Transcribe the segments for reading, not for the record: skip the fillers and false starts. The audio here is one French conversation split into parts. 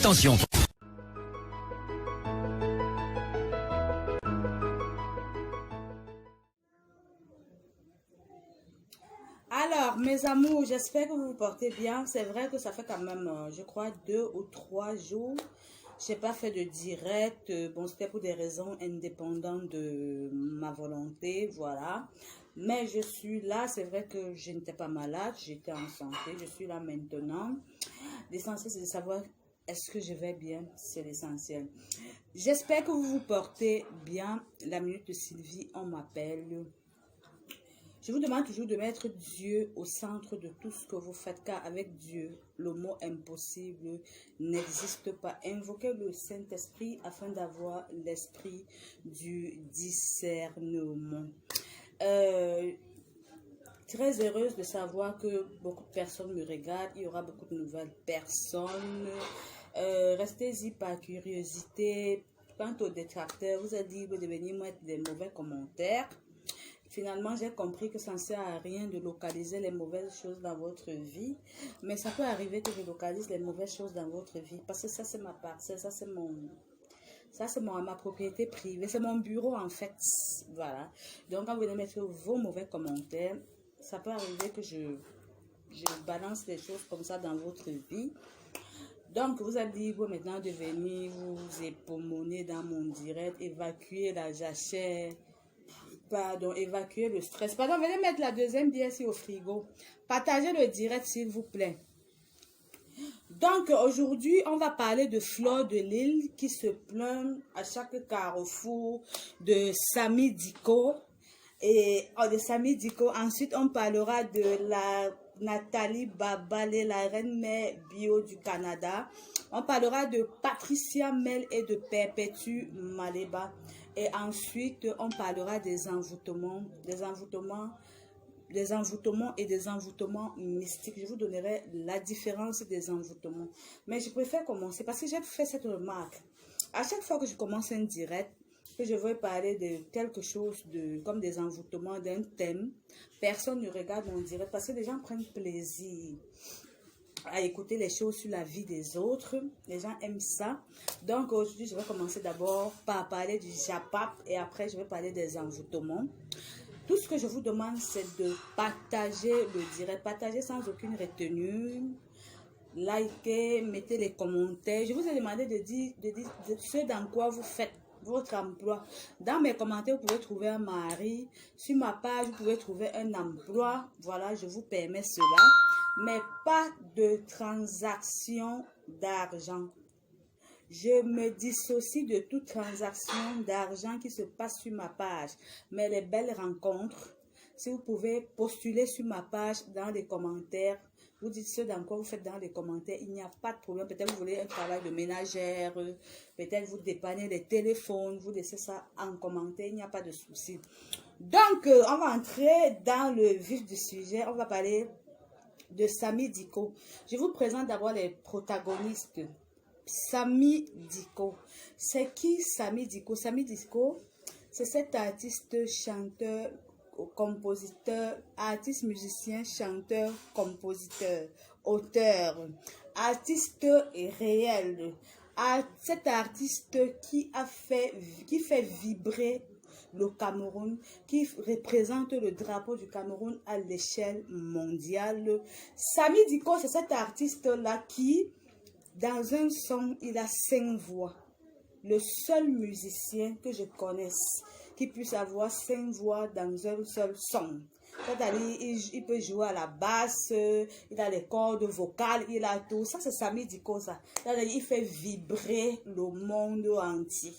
Attention. Alors, mes amours, j'espère que vous vous portez bien. C'est vrai que ça fait quand même, je crois, 2 ou 3 jours. Je n'ai pas fait de direct. Bon, c'était pour des raisons indépendantes de ma volonté, voilà. Mais je suis là. C'est vrai que je n'étais pas malade. J'étais en santé. Je suis là maintenant. L'essentiel, c'est de savoir est-ce que je vais bien. C'est l'essentiel. J'espère que vous vous portez bien. La minute de Sylvie, on m'appelle. Je vous demande toujours de mettre Dieu au centre de tout ce que vous faites, car avec Dieu, le mot impossible n'existe pas. Invoquez le Saint-Esprit afin d'avoir l'esprit du discernement. Très heureuse de savoir que beaucoup de personnes me regardent. Il y aura beaucoup de nouvelles personnes. Restez-y par curiosité. Quant aux détracteurs, vous êtes libre de venir mettre des mauvais commentaires. Finalement, j'ai compris que ça ne sert à rien de localiser les mauvaises choses dans votre vie. Mais ça peut arriver que je localise les mauvaises choses dans votre vie. Parce que ça, c'est ma parcelle. Ça, c'est ma propriété privée. C'est mon bureau, en fait. Voilà. Donc, quand vous venez mettre vos mauvais commentaires, ça peut arriver que je balance des choses comme ça dans votre vie. Donc, vous êtes libre maintenant de venir vous époumoner dans mon direct, évacuer la jachère. Pardon, évacuer le stress. Pardon, venez mettre la deuxième bière ici au frigo. Partagez le direct, s'il vous plaît. Donc, aujourd'hui, on va parler de Fleur de Lys qui se plaint à chaque carrefour de Samy Dicko. De Samy Dicko. Ensuite, on parlera de la Nathalie Babalé, la reine mère bio du Canada. On parlera de Patricia Mel et de Perpétue Maleba. Et ensuite, on parlera des envoûtements et des envoûtements mystiques. Je vous donnerai la différence des envoûtements. Mais je préfère commencer parce que j'ai fait cette remarque. À chaque fois que je commence un direct, que je veux parler de quelque chose comme des envoûtements d'un thème, personne ne regarde mon direct parce que les gens prennent plaisir à écouter les choses sur la vie des autres. Les gens aiment ça. Donc aujourd'hui, je vais commencer d'abord par parler du Japap et après je vais parler des envoûtements. Tout ce que je vous demande, c'est de partager le direct, partager sans aucune retenue, likez, mettez les commentaires. Je vous ai demandé de dire ce dans quoi vous faites votre emploi. Dans mes commentaires, vous pouvez trouver un mari. Sur ma page, vous pouvez trouver un emploi. Voilà, je vous permets cela. Mais pas de transaction d'argent. Je me dissocie de toute transaction d'argent qui se passe sur ma page. Mais les belles rencontres, si vous pouvez postuler sur ma page dans les commentaires, vous dites ce dans quoi vous faites dans les commentaires, il n'y a pas de problème. Peut-être vous voulez un travail de ménagère, peut-être vous dépannez les téléphones, vous laissez ça en commentaire, il n'y a pas de souci. Donc, on va entrer dans le vif du sujet, on va parler de Samy Dicko. Je vous présente d'abord les protagonistes. Samy Dicko. C'est qui Samy Dicko? Samy Dicko, c'est cet artiste, chanteur, compositeur, artiste, musicien, chanteur, compositeur, auteur, artiste réel. Cet artiste qui fait vibrer le Cameroun, qui représente le drapeau du Cameroun à l'échelle mondiale. Samy Dicko, c'est cet artiste-là qui, dans un son, il a 5 voix. Le seul musicien que je connaisse qui puisse avoir 5 voix dans un seul son. C'est-à-dire, il peut jouer à la basse, il a les cordes vocales, il a tout. Ça, c'est Samy Dicko, ça. Il fait vibrer le monde entier.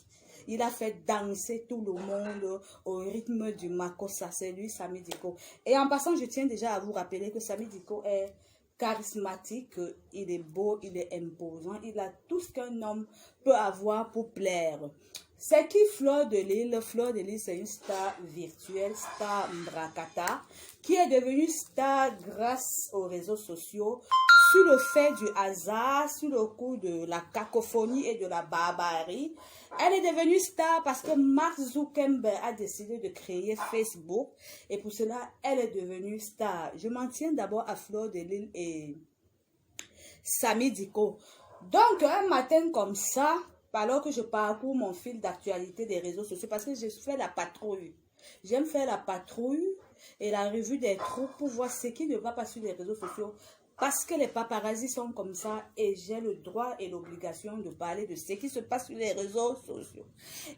Il a fait danser tout le monde au rythme du Makossa. C'est lui, Samy Dicko. Et en passant, je tiens déjà à vous rappeler que Samy Dicko est charismatique, il est beau, il est imposant, il a tout ce qu'un homme peut avoir pour plaire. C'est qui Fleur de Lys? Fleur de Lys, c'est une star virtuelle, star Mbrakata, qui est devenue star grâce aux réseaux sociaux, sur le fait du hasard, sur le coup de la cacophonie et de la barbarie. Elle est devenue star parce que Mark Zuckerberg a décidé de créer Facebook et pour cela, elle est devenue star. Je m'en tiens d'abord à Fleur de Lys et Samy Dicko. Donc, un matin comme ça, alors que je parcours mon fil d'actualité des réseaux sociaux, parce que je fais la patrouille. J'aime faire la patrouille et la revue des troupes pour voir ce qui ne va pas sur les réseaux sociaux. Parce que les paparazzis sont comme ça et j'ai le droit et l'obligation de parler de ce qui se passe sur les réseaux sociaux.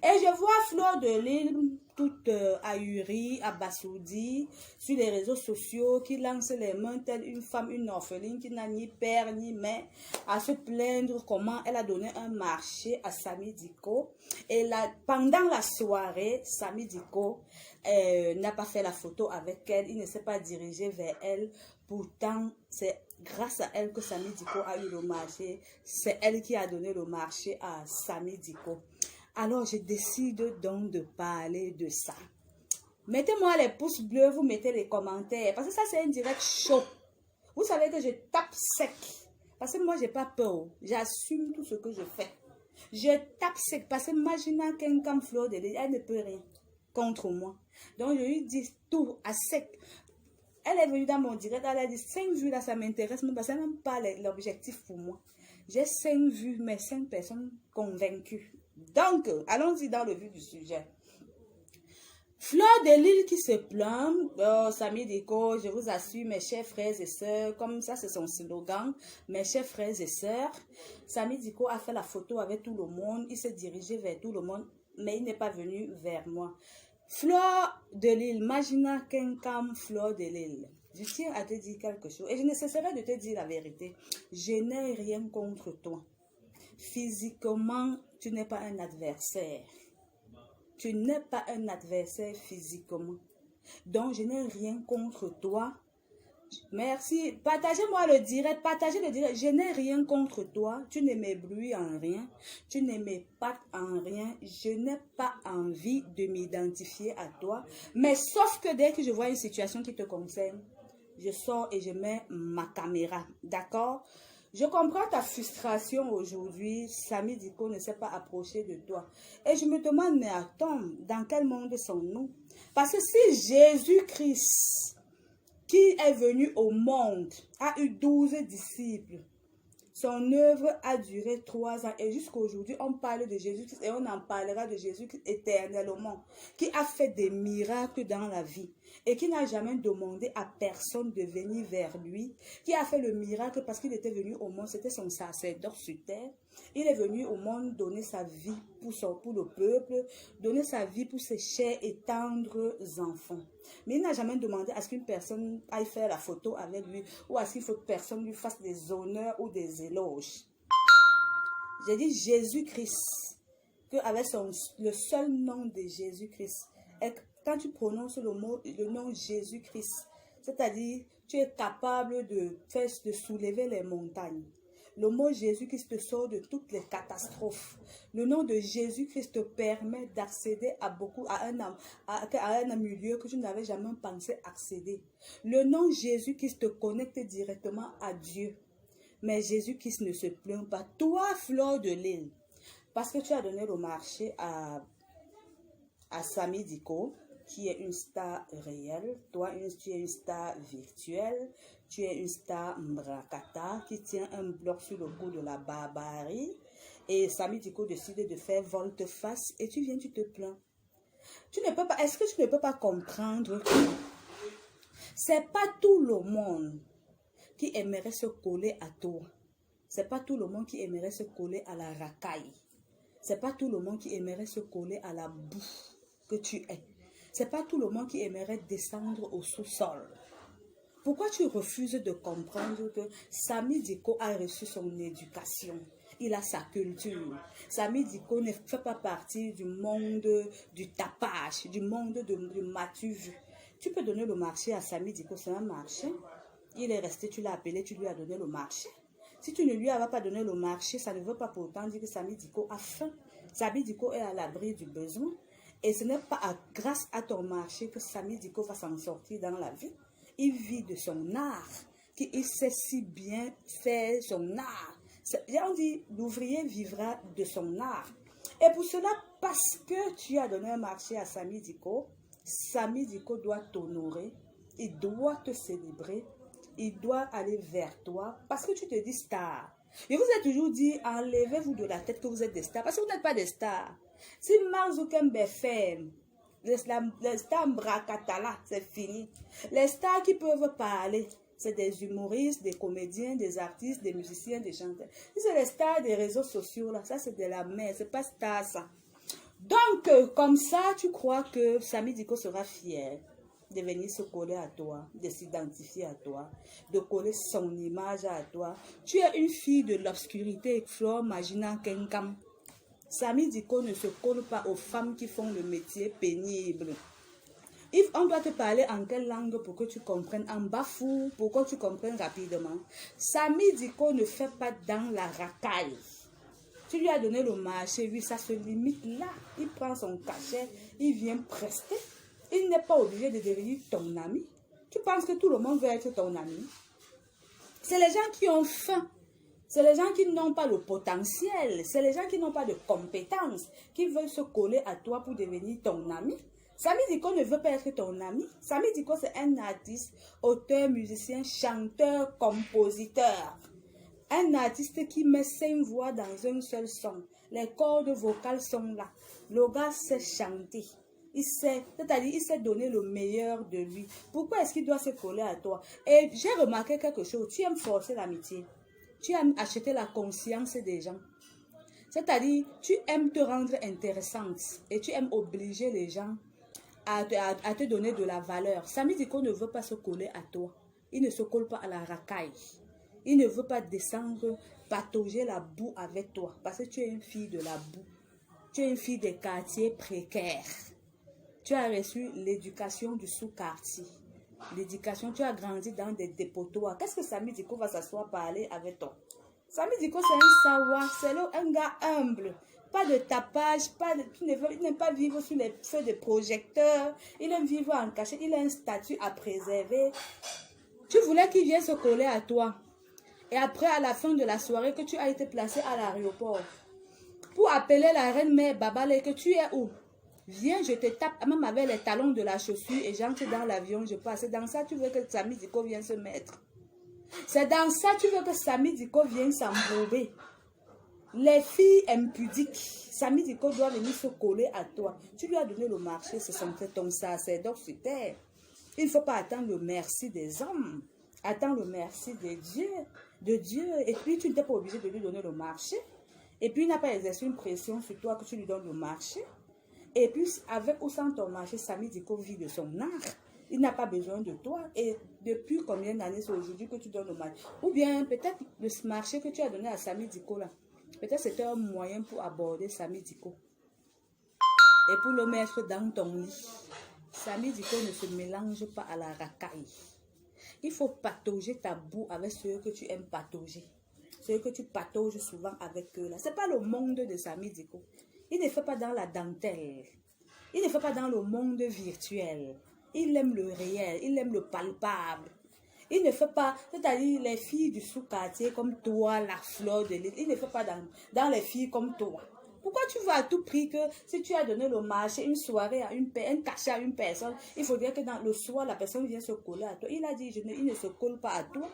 Et je vois Fleur de Lys toute ahurie, abasourdie sur les réseaux sociaux qui lance les mains telle une femme, une orpheline qui n'a ni père ni mère à se plaindre comment elle a donné un marché à Samy Diko. Et pendant la soirée, Samy Diko n'a pas fait la photo avec elle, il ne s'est pas dirigé vers elle. Pourtant, c'est grâce à elle que Samy Diko a eu le marché. C'est elle qui a donné le marché à Samy Diko. Alors, je décide donc de parler de ça. Mettez-moi les pouces bleus, vous mettez les commentaires. Parce que ça, c'est un direct chaud. Vous savez que je tape sec. Parce que moi, j'ai pas peur. J'assume tout ce que je fais. Je tape sec. Parce que imaginez qu'un Fleur de Lys, elle ne peut rien contre moi. Donc, je lui dis tout à sec. Elle est venue dans mon direct, elle a dit 5 vues là, ça m'intéresse, mais ça n'est même pas l'objectif pour moi. J'ai 5 vues, mais 5 personnes convaincues. Donc, allons-y dans le vif du sujet. Fleur de Lys qui se plaint, oh, Samy Diko, je vous assure, mes chers frères et sœurs, comme ça c'est son slogan, mes chers frères et sœurs, Samy Diko a fait la photo avec tout le monde, il s'est dirigé vers tout le monde, mais il n'est pas venu vers moi. Fleur de Lys, imagine qu'un Fleur de Lys. Je tiens à te dire quelque chose et je ne cesserai de te dire la vérité. Je n'ai rien contre toi. Physiquement, tu n'es pas un adversaire. Tu n'es pas un adversaire physiquement. Donc, je n'ai rien contre toi. Merci. Partagez-moi le direct. Partagez le direct. Je n'ai rien contre toi. Tu ne m'éblouis en rien. Tu ne m'épates en rien. Je n'ai pas envie de m'identifier à toi. Mais sauf que dès que je vois une situation qui te concerne, je sors et je mets ma caméra. D'accord? Je comprends ta frustration aujourd'hui. Samy Diko ne s'est pas approché de toi. Et je me demande, mais attends, dans quel monde sommes-nous? Parce que si Jésus-Christ, qui est venu au monde, a eu 12 disciples. Son œuvre a duré 3 ans et jusqu'à aujourd'hui, on parle de Jésus-Christ et on en parlera de Jésus-Christ éternellement, qui a fait des miracles dans la vie et qui n'a jamais demandé à personne de venir vers lui, qui a fait le miracle parce qu'il était venu au monde, c'était son sacerdoce sur terre. Il est venu au monde donner sa vie pour le peuple, donner sa vie pour ses chers et tendres enfants. Mais il n'a jamais demandé à ce qu'une personne aille faire la photo avec lui ou à ce qu'une personne lui fasse des honneurs ou des éloges. J'ai dit Jésus-Christ, qu'avec le seul nom de Jésus-Christ, quand tu prononces le nom Jésus-Christ, c'est-à-dire tu es capable de soulever les montagnes. Le mot Jésus-Christ te sort de toutes les catastrophes. Le nom de Jésus-Christ te permet d'accéder à un milieu que tu n'avais jamais pensé accéder. Le nom Jésus-Christ te connecte directement à Dieu. Mais Jésus-Christ ne se plaint pas. Toi, Fleur de Lys, parce que tu as donné le marché à Samy Diko, qui est une star réelle, toi tu es une star virtuelle, tu es une star mbrakata qui tient un bloc sur le cou de la barbarie et Samy Diko décide de faire volte-face et tu viens, tu te plains. Tu ne peux pas, est-ce que tu ne peux pas comprendre que c'est pas tout le monde qui aimerait se coller à toi. C'est pas tout le monde qui aimerait se coller à la racaille. C'est pas tout le monde qui aimerait se coller à la boue que tu es. C'est pas tout le monde qui aimerait descendre au sous-sol. Pourquoi tu refuses de comprendre que Samy Diko a reçu son éducation? Il a sa culture. Samy Diko ne fait pas partie du monde du tapage, du monde du matu-vu. Tu peux donner le marché à Samy Diko, c'est un marché. Il est resté, tu l'as appelé, tu lui as donné le marché. Si tu ne lui avais pas donné le marché, ça ne veut pas pourtant dire que Samy Diko a faim. Samy Diko est à l'abri du besoin. Et ce n'est pas grâce à ton marché que Samy Diko va s'en sortir dans la vie. Il vit de son art, qu'il sait si bien faire son art. On dit, l'ouvrier vivra de son art. Et pour cela, parce que tu as donné un marché à Samy Diko doit t'honorer, il doit te célébrer, il doit aller vers toi, parce que tu te dis star. Je vous ai toujours dit, enlevez-vous de la tête que vous êtes des stars, parce que vous n'êtes pas des stars. Si Mark Zuckerberg ferme, les stars bracatala, c'est fini. Les stars qui peuvent parler, c'est des humoristes, des comédiens, des artistes, des musiciens, des chanteurs. Si c'est les stars des réseaux sociaux, là, ça c'est de la merde, c'est pas star ça. Donc, comme ça, tu crois que Samy Diko sera fier de venir se coller à toi, de s'identifier à toi, de coller son image à toi. Tu es une fille de l'obscurité, Flore Magina Kenkam. Samy Diko ne se colle pas aux femmes qui font le métier pénible. If on doit te parler en quelle langue pour que tu comprennes, en bafou, pour que tu comprennes rapidement. Samy Diko ne fait pas dans la racaille. Tu lui as donné le marché, oui, ça se limite là. Il prend son cachet, il vient prester. Il n'est pas obligé de devenir ton ami. Tu penses que tout le monde veut être ton ami? C'est les gens qui ont faim. C'est les gens qui n'ont pas le potentiel. C'est les gens qui n'ont pas de compétences, qui veulent se coller à toi pour devenir ton ami. Samy Diko ne veut pas être ton ami. Samy Diko, c'est un artiste, auteur, musicien, chanteur, compositeur. Un artiste qui met 5 voix dans un seul son. Les cordes vocales sont là. Le gars sait chanter. C'est-à-dire, il sait donner le meilleur de lui. Pourquoi est-ce qu'il doit se coller à toi? Et j'ai remarqué quelque chose. Tu aimes forcer l'amitié. Tu aimes acheter la conscience des gens. C'est-à-dire, tu aimes te rendre intéressante. Et tu aimes obliger les gens à te donner de la valeur. Samy Diko ne veut pas se coller à toi. Il ne se colle pas à la racaille. Il ne veut pas descendre, patauger la boue avec toi. Parce que tu es une fille de la boue. Tu es une fille des quartiers précaires. Tu as reçu l'éducation du sous-quartier. L'éducation, tu as grandi dans des dépotoirs. Qu'est-ce que Samy Diko va s'asseoir parler avec toi? Samy Diko, c'est un savoir, c'est un gars humble. Pas de tapage, il n'aime pas vivre sous les feux de projecteurs. Il aime vivre en cachette, il a un statut à préserver. Tu voulais qu'il vienne se coller à toi. Et après, à la fin de la soirée, que tu as été placé à l'aéroport pour appeler la reine mère Babale, que tu es où? Viens, je te tape, même avec les talons de la chaussure et j'entre dans l'avion, je passe. C'est dans ça tu veux que Samy Diko vienne se mettre. C'est dans ça tu veux que Samy Diko vienne s'embourber. Les filles impudiques, Samy Diko doit venir se coller à toi. Tu lui as donné le marché, c'est ton sacerdoce sur terre. Il ne faut pas attendre le merci des hommes. Attends le merci de Dieu. Et puis, tu n'étais pas obligé de lui donner le marché. Et puis, il n'a pas exercé une pression sur toi que tu lui donnes le marché. Et puis, avec ou sans ton marché, Samy Diko vit de son art. Il n'a pas besoin de toi. Et depuis combien d'années c'est aujourd'hui que tu donnes le marché? Ou bien, peut-être le marché que tu as donné à Samy Diko, là, peut-être c'était un moyen pour aborder Samy Diko. Et pour le mettre dans ton lit. Samy Diko ne se mélange pas à la racaille. Il faut patauger ta boue avec ceux que tu aimes patauger. Ceux que tu patauges souvent avec eux. Ce n'est pas le monde de Samy Diko. Il ne fait pas dans la dentelle. Il ne fait pas dans le monde virtuel. Il aime le réel. Il aime le palpable. Il ne fait pas, c'est-à-dire les filles du sous-quartier comme toi, la fleur de l'île. Il ne fait pas dans les filles comme toi. Pourquoi tu veux à tout prix que si tu as donné le marché, une soirée, à un cachet à une personne, il faudrait que dans le soir, la personne vienne se coller à toi. Il a dit, il ne se colle pas à toi.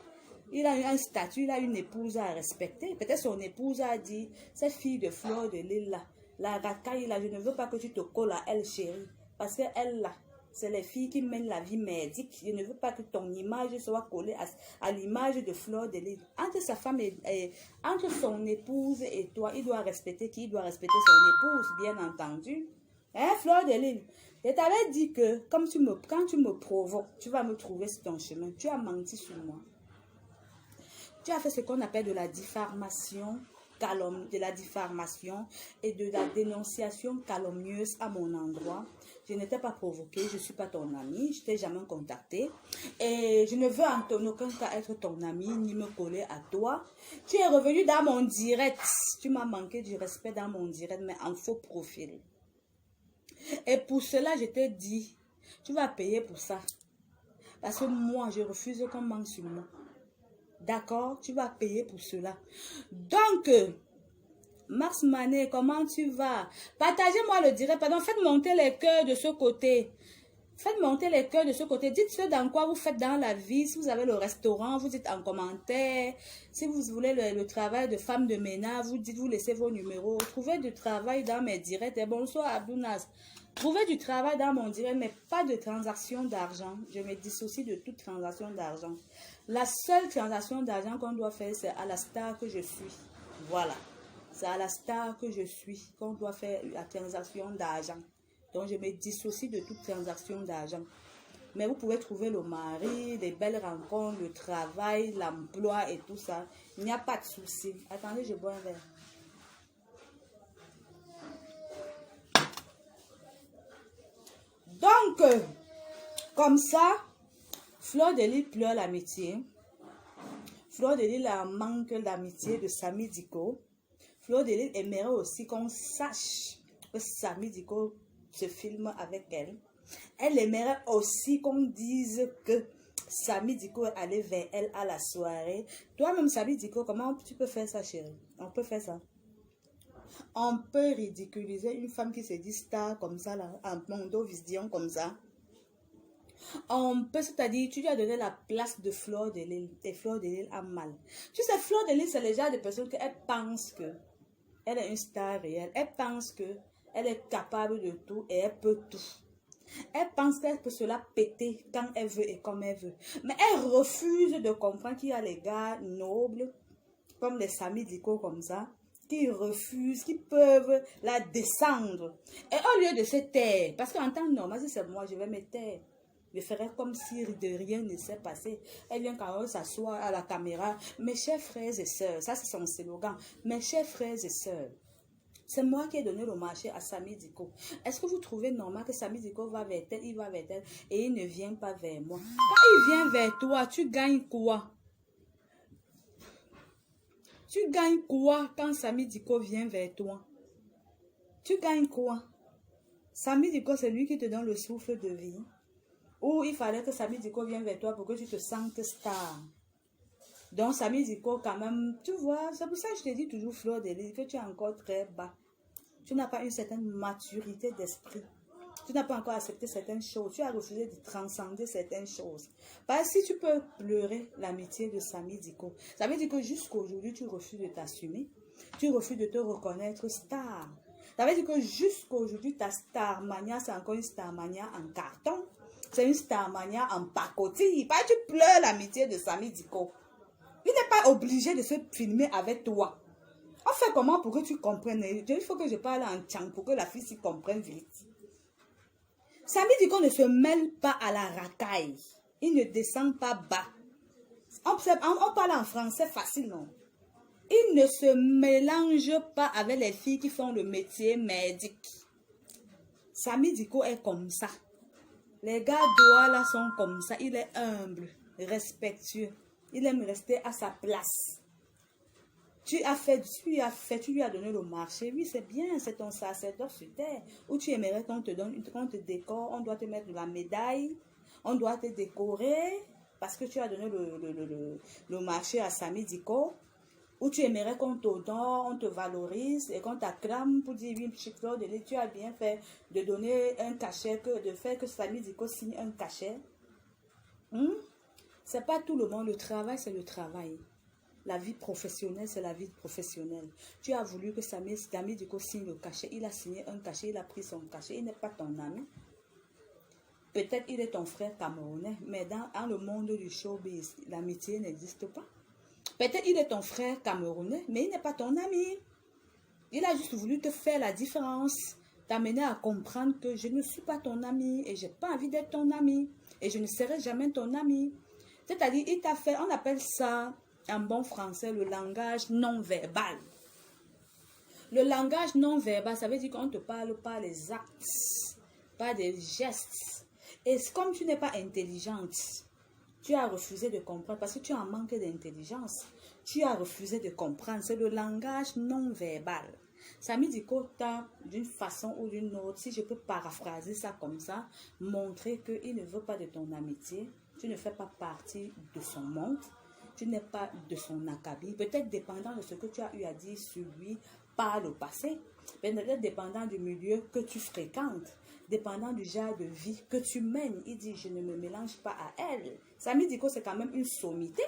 Il a un statut, il a une épouse à respecter. Peut-être son épouse a dit, cette fille de fleur de l'île là, la racaille là, je ne veux pas que tu te colles à elle, chérie. Parce qu'elle là, c'est les filles qui mènent la vie merdique. Je ne veux pas que ton image soit collée à l'image de Fleur de l'île. Entre sa femme entre son épouse et toi, il doit respecter qui? Il doit respecter son épouse, bien entendu. Hein, Fleur de l'île? Je t'avais dit que quand tu me provoques, tu vas me trouver sur ton chemin. Tu as menti sur moi. Tu as fait ce qu'on appelle de la diffamation, et de la dénonciation calomnieuse à mon endroit. Je n'étais pas provoquée, je ne suis pas ton ami, je ne t'ai jamais contacté. Et je ne veux en aucun cas être ton ami, ni me coller à toi. Tu es revenu dans mon direct. Tu m'as manqué du respect dans mon direct, mais en faux profil. Et pour cela, je t'ai dit, tu vas payer pour ça. Parce que moi, je refuse qu'on manque sur moi. D'accord? Tu vas payer pour cela. Donc, Max Mané, comment tu vas? Partagez-moi le direct. Pardon, faites monter les cœurs de ce côté. Faites monter les cœurs de ce côté. Dites ce dans quoi vous faites dans la vie. Si vous avez le restaurant, vous dites en commentaire. Si vous voulez le travail de femme de ménage, vous dites, vous laissez vos numéros. Trouvez du travail dans mes directs. Et bonsoir Abdounas. Trouvez du travail dans mon direct, mais pas de transaction d'argent. Je me dissocie de toute transaction d'argent. La seule transaction d'argent qu'on doit faire, c'est à la star que je suis. Voilà. C'est à la star que je suis qu'on doit faire la transaction d'argent. Donc, je me dissocie de toute transaction d'argent. Mais vous pouvez trouver le mari, des belles rencontres, le travail, l'emploi et tout ça. Il n'y a pas de souci. Attendez, je bois un verre. Donc, comme ça, Fleur de Lys pleure l'amitié. Fleur de Lys a un manque d'amitié de Samy Diko. Fleur de Lys aimerait aussi qu'on sache que Samy Diko se filme avec elle. Elle aimerait aussi qu'on dise que Samy Diko est allé vers elle à la soirée. Toi-même, Samy Diko, comment tu peux faire ça, chérie? On peut faire ça. On peut ridiculiser une femme qui se dit star comme ça, là, en mondo vision comme ça. On peut, c'est-à-dire, tu lui as donné la place de Fleur de Lys et Fleur de Lys a mal. Tu sais, Fleur de Lys, c'est le genre de personne qu'elle pense que elle est une star réelle. Elle pense que elle est capable de tout et elle peut tout. Elle pense qu'elle peut se la péter quand elle veut et comme elle veut. Mais elle refuse de comprendre qu'il y a les gars nobles, comme les Samy Diko comme ça, qui refusent, qui peuvent la descendre. Et au lieu de se taire, parce qu'en temps normal, si c'est moi, je vais me taire. Je ferai comme si de rien ne s'est passé. Elle vient quand même s'asseoir à la caméra. Mes chers frères et sœurs, ça c'est son slogan. Mes chers frères et sœurs, c'est moi qui ai donné le marché à Samy Diko. Est-ce que vous trouvez normal que Samy Diko va vers elle, il va vers elle et il ne vient pas vers moi? Quand il vient vers toi, tu gagnes quoi? Tu gagnes quoi quand Samy Diko vient vers toi? Tu gagnes quoi? Samy Diko, c'est lui qui te donne le souffle de vie. Ou il fallait que Samy Diko vienne vers toi pour que tu te sentes star. Donc, Samy Diko, quand même, tu vois, c'est pour ça que je te dis toujours, Fleur de Lys, que tu es encore très bas. Tu n'as pas une certaine maturité d'esprit. Tu n'as pas encore accepté certaines choses. Tu as refusé de transcender certaines choses. Parce que si tu peux pleurer l'amitié de Samy Diko, ça veut dire que jusqu'aujourd'hui, tu refuses de t'assumer. Tu refuses de te reconnaître star. Ça veut dire que jusqu'aujourd'hui, ta starmania, c'est encore une starmania en carton. C'est une starmania en pacotille. Parce que tu pleures l'amitié de Samy Diko. Il n'est pas obligé de se filmer avec toi. On fait comment pour que tu comprennes? Il faut que je parle en tchang pour que la fille s'y comprenne vite. Samy Diko ne se mêle pas à la racaille. Il ne descend pas bas. On parle en français facile, non? Il ne se mélange pas avec les filles qui font le métier médic. Samy Diko est comme ça. Les gars droits là sont comme ça. Il est humble, respectueux. Il aime rester à sa place. Tu lui as donné le marché. Oui, c'est bien, c'est ton sacerdoce sur terre. Où tu aimerais qu'on te donne, qu'on te décore, on doit te mettre la médaille, on doit te décorer parce que tu as donné le marché à Samy Diko. Où tu aimerais qu'on te donne, on te valorise et qu'on t'acclame pour dire oui, Fleur de Lys, tu as bien fait de donner un cachet, de faire que Samy Diko signe un cachet. C'est pas tout le monde. Le travail, c'est le travail. La vie professionnelle, c'est la vie professionnelle. Tu as voulu que Samy Diko signe le cachet. Il a signé un cachet, il a pris son cachet. Il n'est pas ton ami. Peut-être il est ton frère camerounais, mais dans le monde du showbiz, l'amitié n'existe pas. Peut-être il est ton frère camerounais, mais il n'est pas ton ami. Il a juste voulu te faire la différence, t'amener à comprendre que je ne suis pas ton ami et je n'ai pas envie d'être ton ami et je ne serai jamais ton ami. C'est-à-dire, il t'a fait, on appelle ça en bon français le langage non verbal. Le langage non verbal, ça veut dire qu'on ne te parle pas les actes, pas des gestes. Et comme tu n'es pas intelligente, tu as refusé de comprendre parce que tu as un manque d'intelligence. Tu as refusé de comprendre. C'est le langage non verbal. Samy Diko t'a, d'une façon ou d'une autre, si je peux paraphraser ça comme ça, montrer qu'il ne veut pas de ton amitié. Tu ne fais pas partie de son monde. Tu n'es pas de son acabit. Peut-être dépendant de ce que tu as eu à dire sur lui par le passé. Peut-être dépendant du milieu que tu fréquentes. dépendant du genre de vie que tu mènes. Il dit, je ne me mélange pas à elle. Samy Diko, c'est quand même une sommité.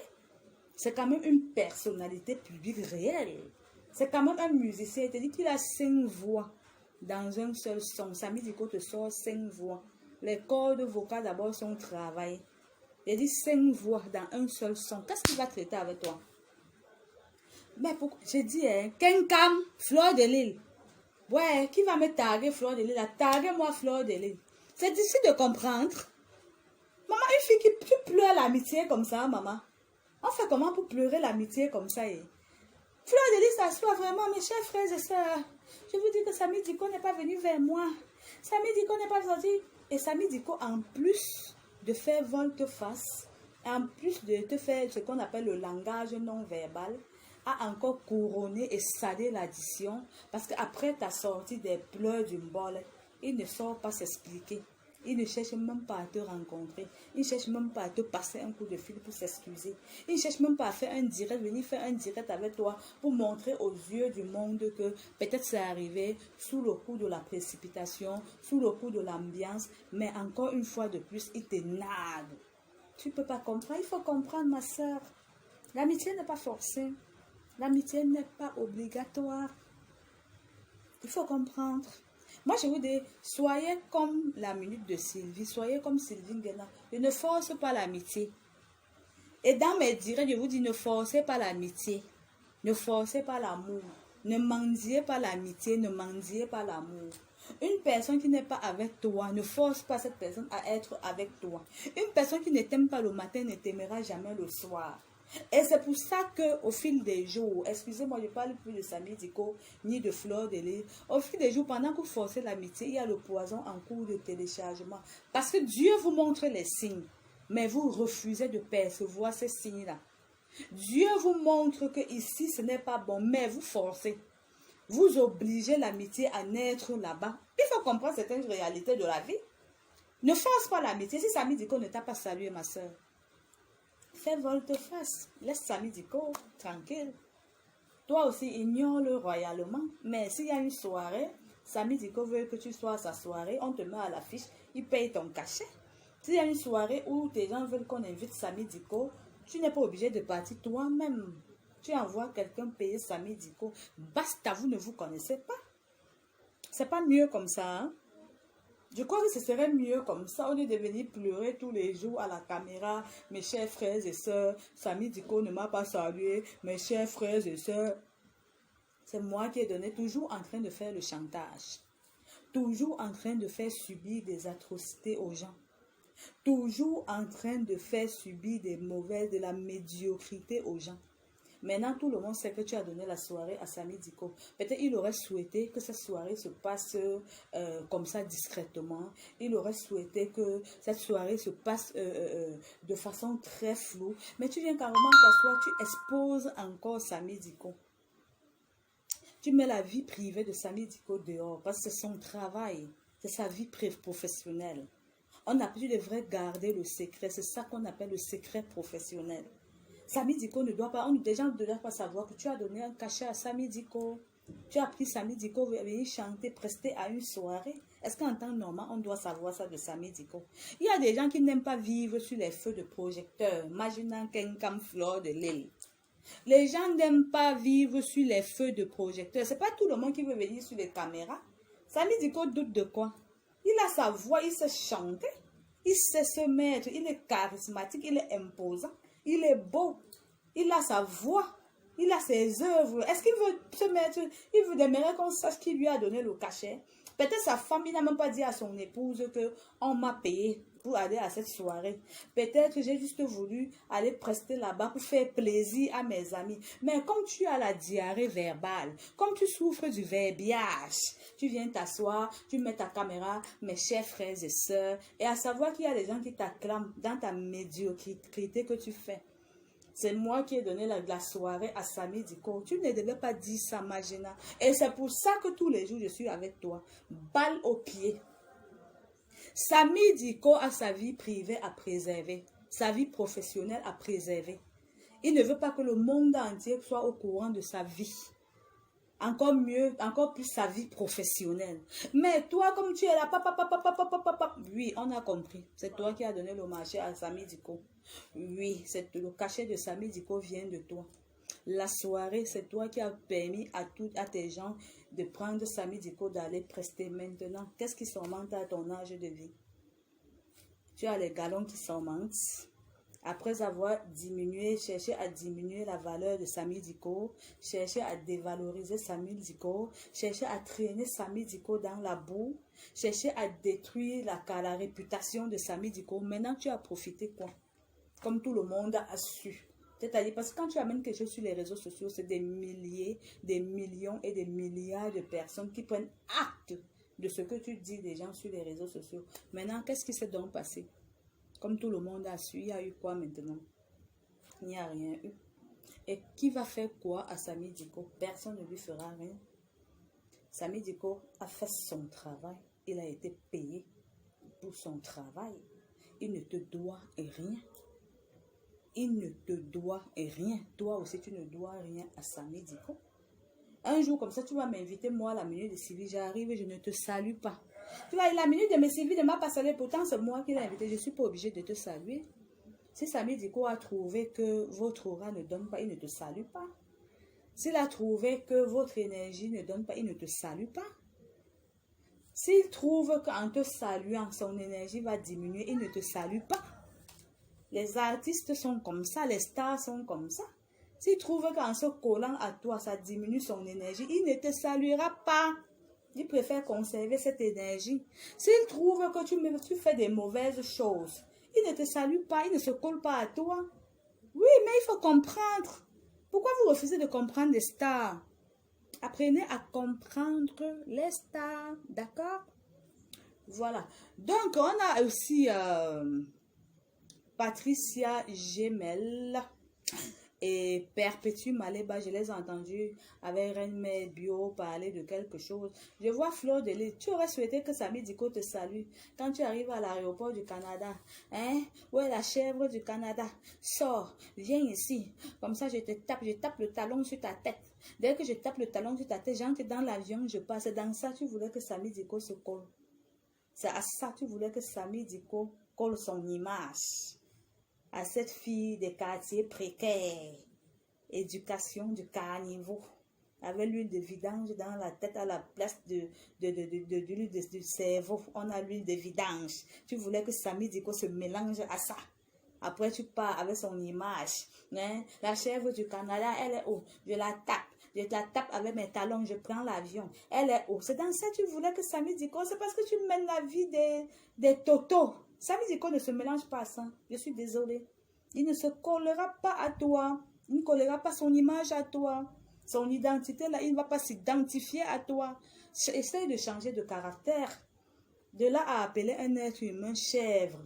C'est quand même une personnalité publique réelle. C'est quand même un musicien. Il te dit qu'il a 5 voix dans un seul son. Samy Diko te sort 5 voix. Les cordes vocales d'abord sont travaillées. Il dit 5 voix dans un seul son. Qu'est-ce qu'il va traiter avec toi? Mais pourquoi? J'ai dit, hein, Kenkam, Fleur de Lille. Ouais, qui va me taguer Fleur de Lille? Taguez-moi Fleur de Lille. C'est difficile de comprendre. Maman, une fille qui pleure l'amitié comme ça, maman. On fait comment pour pleurer l'amitié comme ça? Fleur de Lille s'assoit vraiment, mes chers frères et sœurs. Je vous dis que Samy Diko n'est pas venu vers moi. Samy Diko n'est pas sorti. Et Samy Diko, en plus de faire volte-face, en plus de te faire ce qu'on appelle le langage non verbal, a encore couronné et salé l'addition, parce qu'après ta sortie des pleurs d'une bol, il ne sort pas s'expliquer. Il ne cherche même pas à te rencontrer. Il ne cherche même pas à te passer un coup de fil pour s'excuser. Il ne cherche même pas à faire un direct, venir faire un direct avec toi pour montrer aux yeux du monde que peut-être c'est arrivé sous le coup de la précipitation, sous le coup de l'ambiance, mais encore une fois de plus, il te nade. Tu ne peux pas comprendre. Il faut comprendre, ma soeur. L'amitié n'est pas forcée. L'amitié n'est pas obligatoire. Il faut comprendre. Moi, je vous dis, soyez comme la minute de Sylvie, soyez comme Sylvie Nguena. Je ne force pas l'amitié. Et dans mes directs, je vous dis, ne forcez pas l'amitié. Ne forcez pas l'amour. Ne mendiez pas l'amitié, ne mendiez pas l'amour. Une personne qui n'est pas avec toi, ne force pas cette personne à être avec toi. Une personne qui ne t'aime pas le matin ne t'aimera jamais le soir. Et c'est pour ça qu'au fil des jours, excusez-moi, je ne parle plus de Samy Diko ni de Fleur de Lille. Au fil des jours, pendant que vous forcez l'amitié, il y a le poison en cours de téléchargement. Parce que Dieu vous montre les signes, mais vous refusez de percevoir ces signes-là. Dieu vous montre que ici ce n'est pas bon, mais vous forcez. Vous obligez l'amitié à naître là-bas. Il faut comprendre certaines réalités de la vie. Ne force pas l'amitié. Si Samy Diko ne t'a pas salué, ma soeur, fais volte-face. Laisse Samy Diko tranquille. Toi aussi, ignore-le royalement. Mais s'il y a une soirée, Samy Diko veut que tu sois à sa soirée, on te met à l'affiche, il paye ton cachet. S'il y a une soirée où tes gens veulent qu'on invite Samy Diko, tu n'es pas obligé de partir toi-même. Tu envoies quelqu'un payer Samy Diko. Basta, vous ne vous connaissez pas. C'est pas mieux comme ça, hein? Je crois que ce serait mieux comme ça, au lieu de venir pleurer tous les jours à la caméra. Mes chers frères et sœurs, Samy Diko ne m'a pas salué. Mes chers frères et sœurs, c'est moi qui ai donné, toujours en train de faire le chantage. Toujours en train de faire subir des atrocités aux gens. Toujours en train de faire subir des mauvaises, de la médiocrité aux gens. Maintenant, tout le monde sait que tu as donné la soirée à Samy Diko. Peut-être il aurait souhaité que cette soirée se passe comme ça discrètement. Il aurait souhaité que cette soirée se passe de façon très floue. Mais tu viens carrément t'asseoir, tu exposes encore Samy Diko. Tu mets la vie privée de Samy Diko dehors parce que c'est son travail. C'est sa vie professionnelle. Tu devrais garder le secret. C'est ça qu'on appelle le secret professionnel. Samy Diko ne doit pas, les gens ne doivent pas savoir que tu as donné un cachet à Samy Diko. Tu as pris Samy Diko, venir chanter, prester à une soirée. Est-ce qu'en temps normal, on doit savoir ça de Samy Diko? Il y a des gens qui n'aiment pas vivre sur les feux de projecteurs. Imaginons Kenkam Fleur de Lille. Les gens n'aiment pas vivre sur les feux de projecteurs. C'est pas tout le monde qui veut venir sur les caméras. Samy Diko doute de quoi? Il a sa voix, il sait chanter. Il sait se mettre, il est charismatique, il est imposant. Il est beau, il a sa voix, il a ses œuvres. Est-ce qu'il veut se mettre, il veut aimerait qu'on sache qui lui a donné le cachet? Peut-être sa femme, il n'a même pas dit à son épouse que on m'a payé pour aller à cette soirée. Peut-être j'ai juste voulu aller prester là-bas pour faire plaisir à mes amis. Mais comme tu as la diarrhée verbale, comme tu souffres du verbiage, tu viens t'asseoir, tu mets ta caméra, mes chers frères et sœurs, et à savoir qu'il y a des gens qui t'acclament dans ta médiocrité que tu fais. C'est moi qui ai donné la soirée à Samy Diko. Tu ne devais pas dire ça, Magena. Et c'est pour ça que tous les jours, je suis avec toi. Balle au pied. Samy Diko a sa vie privée à préserver. Sa vie professionnelle à préserver. Il ne veut pas que le monde entier soit au courant de sa vie. encore mieux, encore plus sa vie professionnelle. Mais toi, comme tu es là, oui, on a compris. C'est toi qui as donné le marché à Samy Diko. Oui, le cachet de Samy Diko vient de toi. La soirée, c'est toi qui as permis à tes gens de prendre Samy Diko, d'aller prester maintenant. Qu'est-ce qui s'augmente à ton âge de vie? Tu as les galons qui s'augmentent. Après avoir diminué, cherché à diminuer la valeur de Samy Diko, cherché à dévaloriser Samy Diko, cherché à traîner Samy Diko dans la boue, cherché à détruire la réputation de Samy Diko. Maintenant, tu as profité quoi? Comme tout le monde a su. C'est-à-dire, parce que quand tu amènes quelque chose sur les réseaux sociaux, c'est des milliers, des millions et des milliards de personnes qui prennent acte de ce que tu dis des gens sur les réseaux sociaux. Maintenant, qu'est-ce qui s'est donc passé? Comme tout le monde a su, il y a eu quoi maintenant? Il n'y a rien eu. Et qui va faire quoi à Samy Diko? Personne ne lui fera rien. Samy Diko a fait son travail. Il a été payé pour son travail. Il ne te doit rien. Il ne te doit rien. Toi aussi, tu ne dois rien à Samy Diko. Un jour comme ça, tu vas m'inviter, moi, à la minute de Sylvie. J'arrive et je ne te salue pas. Tu vois, la minute de mes Sylvie ne m'a pas salué. Pourtant, c'est moi qui l'ai invité. Je ne suis pas obligée de te saluer. Si Samy Diko a trouvé que votre aura ne donne pas, il ne te salue pas. S'il a trouvé que votre énergie ne donne pas, il ne te salue pas. S'il trouve qu'en te saluant, son énergie va diminuer, il ne te salue pas. Les artistes sont comme ça, les stars sont comme ça. S'il trouve qu'en se collant à toi, ça diminue son énergie, il ne te saluera pas. Il préfère conserver cette énergie. S'il trouve que tu fais des mauvaises choses, il ne te salue pas, il ne se colle pas à toi. Oui, mais il faut comprendre. Pourquoi vous refusez de comprendre les stars? Apprenez à comprendre les stars, d'accord? Voilà. Donc, on a aussi Patricia Gemel et Perpétue Maléba. Je les ai entendus avec Reine Bio parler de quelque chose. Je vois Fleur de Lys. Tu aurais souhaité que Samy Diko te salue quand tu arrives à l'aéroport du Canada. Hein? Où est la chèvre du Canada? Sors, viens ici. Comme ça, je tape le talon sur ta tête. Dès que je tape le talon sur ta tête, j'entre dans l'avion, je passe. Dans ça, tu voulais que Samy Diko se colle. C'est à ça tu voulais que Samy Diko colle son image à cette fille des quartiers précaires. Éducation du caniveau. Avec l'huile de vidange dans la tête à la place de l'huile du cerveau. On a l'huile de vidange. Tu voulais que Samy Diko se mélange à ça. Après, tu pars avec son image. Hein? La chèvre du Canada, elle est où? Je la tape. Je la tape avec mes talons, je prends l'avion. Elle est où? C'est dans ça que tu voulais que Samy Diko. C'est parce que tu mènes la vie des totos. Samy Diko ne se mélange pas à ça. Je suis désolée. Il ne se collera pas à toi. Il ne collera pas son image à toi. Son identité, là, il ne va pas s'identifier à toi. Essaye de changer de caractère. De là à appeler un être humain chèvre,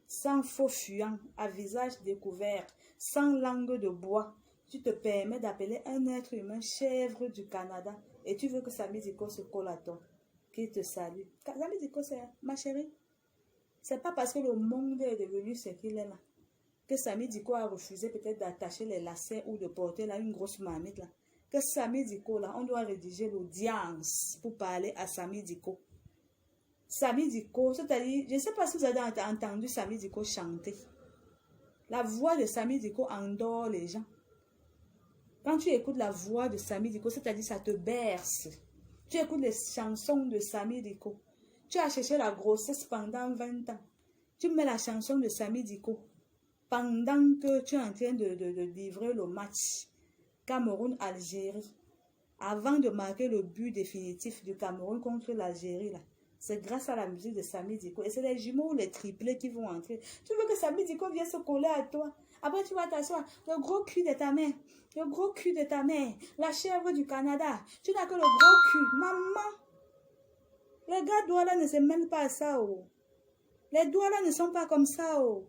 sans faux fuyant, à visage découvert, sans langue de bois. Tu te permets d'appeler un être humain chèvre du Canada et tu veux que Samy Diko se colle à toi, qu'il te salue. Samy Diko, c'est ma chérie. C'est pas parce que le monde est devenu ce qu'il est là que Samy Diko a refusé peut-être d'attacher les lacets ou de porter là une grosse marmite là. Que Samy Diko là, on doit rédiger l'audience pour parler à Samy Diko. Samy Diko, c'est-à-dire, je ne sais pas si vous avez entendu Samy Diko chanter. La voix de Samy Diko endort les gens. Quand tu écoutes la voix de Samy Diko, c'est-à-dire ça te berce. Tu écoutes les chansons de Samy Diko. Tu as cherché la grossesse pendant 20 ans. Tu mets la chanson de Samy Diko pendant que tu es en train de livrer le match Cameroun-Algérie. Avant de marquer le but définitif du Cameroun contre l'Algérie, là. C'est grâce à la musique de Samy Diko. Et c'est les jumeaux ou les triplés qui vont entrer. Tu veux que Samy Diko vienne se coller à toi. Après, tu vas t'asseoir. Le gros cul de ta mère. Le gros cul de ta mère. La chèvre du Canada. Tu n'as que le gros cul. Maman. Les gars Douala ne se mêlent pas à ça. Oh. Les Douala ne sont pas comme ça. Oh.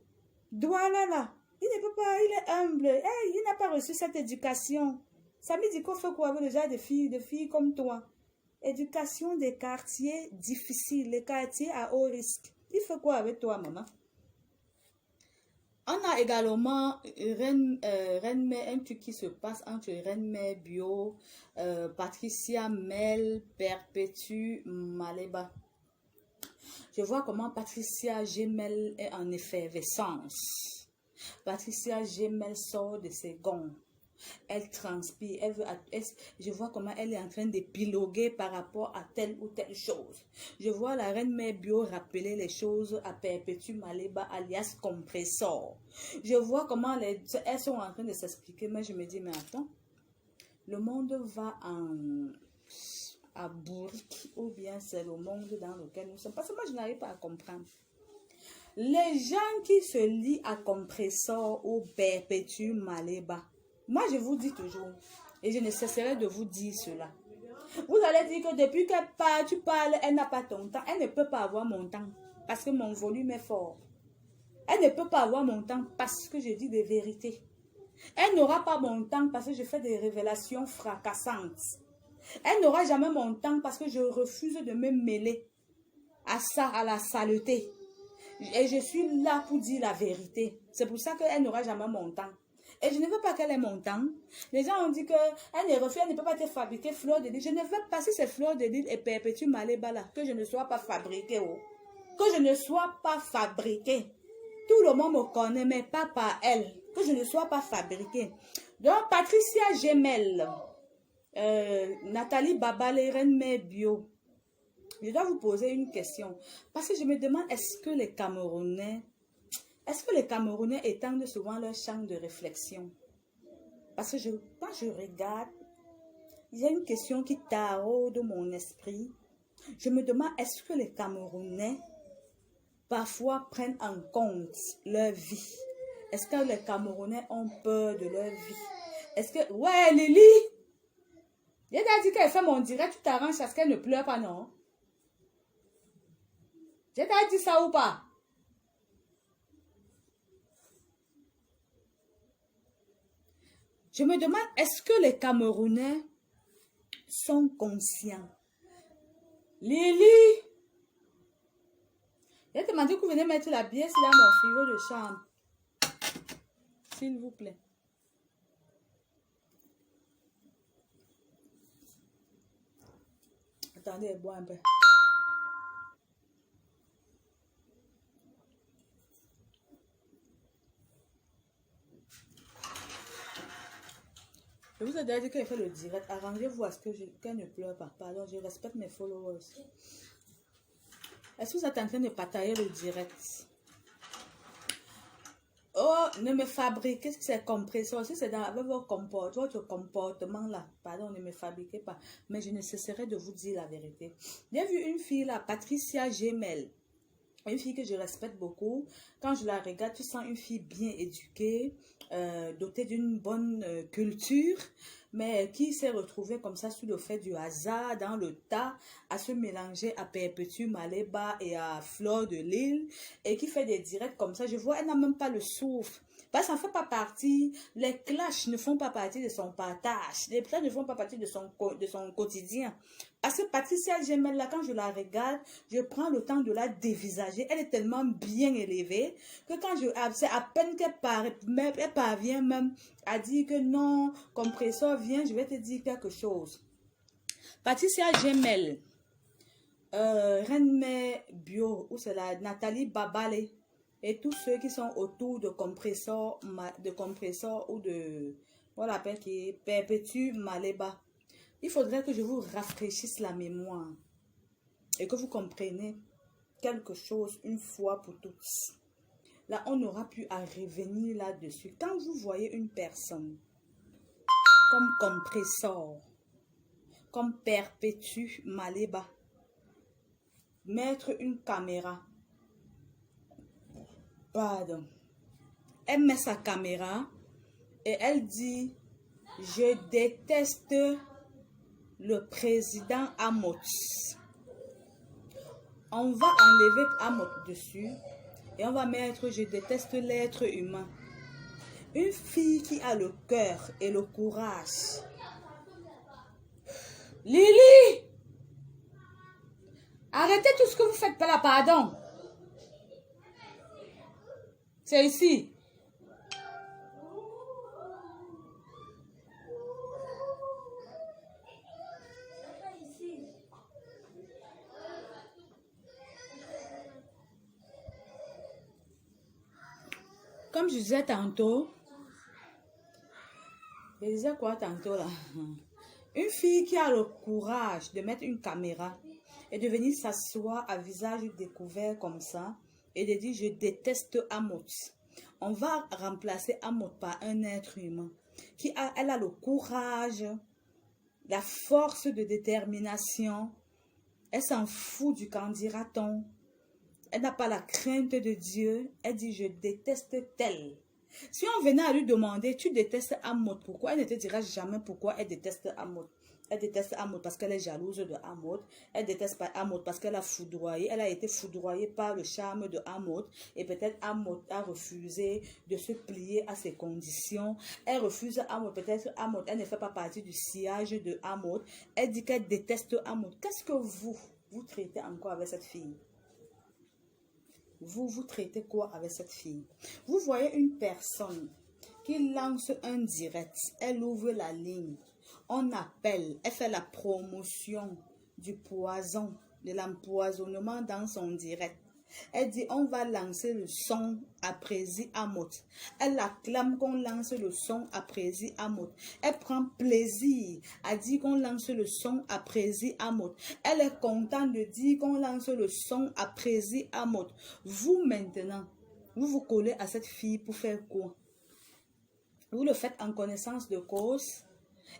Douala là. Il ne peut pas. Il est humble. Hey, il n'a pas reçu cette éducation. Samy Diko fait quoi avec déjà des filles comme toi? Éducation des quartiers difficiles, les quartiers à haut risque. Il fait quoi avec toi, maman? On a également Reine-Mère, un truc qui se passe entre Reine-Mère Bio, Patricia Mel, Perpétue Maleba. Je vois comment Patricia Gemel est en effervescence. Patricia Gemel sort de ses gonds. Elle transpire, je vois comment elle est en train d'épiloguer par rapport à telle ou telle chose. Je vois la Reine-Mère Bio rappeler les choses à Perpétue Maleba alias Compressor. Je vois comment elles sont en train de s'expliquer, mais je me dis, mais attends, le monde va à bourrique ou bien c'est le monde dans lequel nous sommes. Parce que moi, je n'arrive pas à comprendre. Les gens qui se lient à Compressor ou Perpétue Maleba, moi, je vous dis toujours, et je ne cesserai de vous dire cela. Vous allez dire que depuis que tu parles, elle n'a pas ton temps. Elle ne peut pas avoir mon temps parce que mon volume est fort. Elle ne peut pas avoir mon temps parce que je dis des vérités. Elle n'aura pas mon temps parce que je fais des révélations fracassantes. Elle n'aura jamais mon temps parce que je refuse de me mêler à ça, à la saleté. Et je suis là pour dire la vérité. C'est pour ça qu'elle n'aura jamais mon temps. Et je ne veux pas qu'elle ait mon temps. Les gens ont dit qu'elle ne peut pas te fabriquer fleur de lys. Je ne veux pas, si c'est fleur de lys et Perpétue Maleba là, que je ne sois pas fabriquée. Oh. Que je ne sois pas fabriquée. Tout le monde me connaît, mais pas par elle. Que je ne sois pas fabriquée. Donc, Patricia Gemel, Nathalie Babale, Reine-Mère Bio. Je dois vous poser une question. Parce que je me demande, est-ce que les Camerounais étendent souvent leur champ de réflexion? Parce que quand je regarde, il y a une question qui taraude mon esprit. Je me demande, est-ce que les Camerounais parfois prennent en compte leur vie? Est-ce que les Camerounais ont peur de leur vie? Est-ce que... Ouais, Lily! Il a dit qu'elle fait mon direct, tu t'arranges à ce qu'elle ne pleure pas, non? J'ai dit ça ou pas? Je me demande, est-ce que les Camerounais sont conscients? Lily! J'ai demandé que vous venez mettre la pièce dans mon frigo de chambre. S'il vous plaît. Attendez, bois un peu. Je vous ai déjà dit qu'elle fait le direct. Arrangez-vous à ce qu'elle ne pleure pas. Pardon, je respecte mes followers. Est-ce que vous êtes en train de partager le direct? Oh, ne me fabriquez ce que c'est compresseur. Si c'est dans votre comportement là, pardon, ne me fabriquez pas. Mais je ne cesserai de vous dire la vérité. J'ai vu une fille là, Patricia Gemel. Une fille que je respecte beaucoup. Quand je la regarde, tu sens une fille bien éduquée, dotée d'une bonne culture, mais qui s'est retrouvée comme ça sous le fait du hasard, dans le tas, à se mélanger à Perpétue Maleba et à Fleur de Lys, et qui fait des directs comme ça. Je vois, elle n'a même pas le souffle. Parce que ça ne fait pas partie, les clashs ne font pas partie de son partage, les clashs ne font pas partie de son quotidien. Parce que Patricia Gemel, là, quand je la regarde, je prends le temps de la dévisager. Elle est tellement bien élevée que quand c'est à peine qu'elle parvient même à dire que non, compresseur, viens, je vais te dire quelque chose. Patricia Gemel, Reine-Mère Bio, ou c'est la Nathalie Babale, et tous ceux qui sont autour de compresseur ou de, on l'appelle qui est Perpétue Maleba. Il faudrait que je vous rafraîchisse la mémoire et que vous compreniez quelque chose une fois pour toutes. Là, on n'aura plus à revenir là-dessus. Quand vous voyez une personne comme compresseur, comme Perpétue Maleba, mettre une caméra, pardon, elle met sa caméra et elle dit « Je déteste le président Amot ». On va enlever Amot dessus et on va mettre « Je déteste l'être humain ». Une fille qui a le cœur et le courage. Lily! Arrêtez tout ce que vous faites pas là, pardon. C'est ici. Comme je disais tantôt, je disais quoi tantôt là? Une fille qui a le courage de mettre une caméra et de venir s'asseoir à visage découvert comme ça et de dire je déteste Amot. On va remplacer Amot par un être humain elle a le courage, la force de détermination. Elle s'en fout du qu'en dira-t-on. Elle n'a pas la crainte de Dieu. Elle dit je déteste tel. Si on venait à lui demander, tu détestes Amot, pourquoi? Elle ne te dira jamais pourquoi elle déteste Amot. Elle déteste Amot parce qu'elle est jalouse de Amot. Elle déteste pas Amot parce qu'elle a foudroyé. Elle a été foudroyée par le charme de Amot. Et peut-être Amot a refusé de se plier à ses conditions. Elle refuse Amot. Peut-être Amot, elle ne fait pas partie du sillage de Amot. Elle dit qu'elle déteste Amot. Qu'est-ce que vous traitez encore avec cette fille? Vous traitez quoi avec cette fille? Vous voyez une personne qui lance un direct, elle ouvre la ligne, on appelle, elle fait la promotion du poison, de l'empoisonnement dans son direct. Elle dit, on va lancer le son à Prési Amot. Elle acclame qu'on lance le son à Prési Amot. Elle prend plaisir à dire qu'on lance le son à Prési Amot. Elle est contente de dire qu'on lance le son à Prési Amot. Vous maintenant, vous vous collez à cette fille pour faire quoi? Vous le faites en connaissance de cause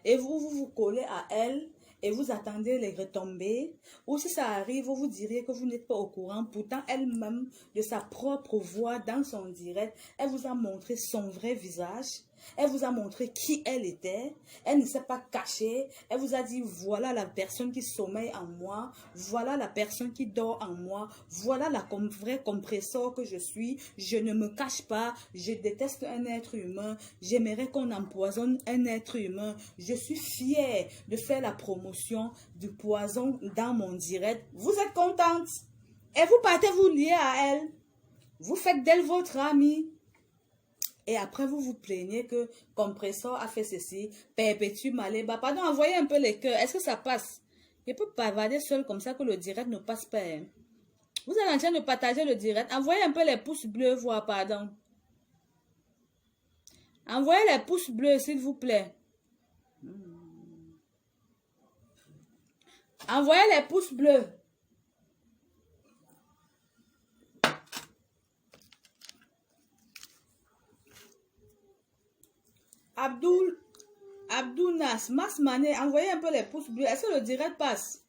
et vous collez à elle et vous attendez les retombées, ou si ça arrive, vous diriez que vous n'êtes pas au courant. Pourtant, elle-même, de sa propre voix dans son direct, elle vous a montré son vrai visage. Elle vous a montré qui elle était. Elle ne s'est pas cachée. Elle vous a dit, voilà la personne qui sommeille en moi. Voilà la personne qui dort en moi. Voilà la vraie compresseur que je suis. Je ne me cache pas. Je déteste un être humain. J'aimerais qu'on empoisonne un être humain. Je suis fière de faire la promotion du poison dans mon direct. Vous êtes contente. Et vous partez vous lier à elle. Vous faites d'elle votre amie. Et après, vous vous plaignez que Compressor a fait ceci, Perpétue Maléba. Pardon, envoyez un peu les cœurs. Est-ce que ça passe? Je peux bavarder seul comme ça que le direct ne passe pas. Hein? Vous êtes en train de partager le direct. Envoyez un peu les pouces bleus, voir, pardon. Envoyez les pouces bleus, s'il vous plaît. Envoyez les pouces bleus. Abdou Nas, Max Mané, envoyez un peu les pouces bleus. Est-ce que le direct passe?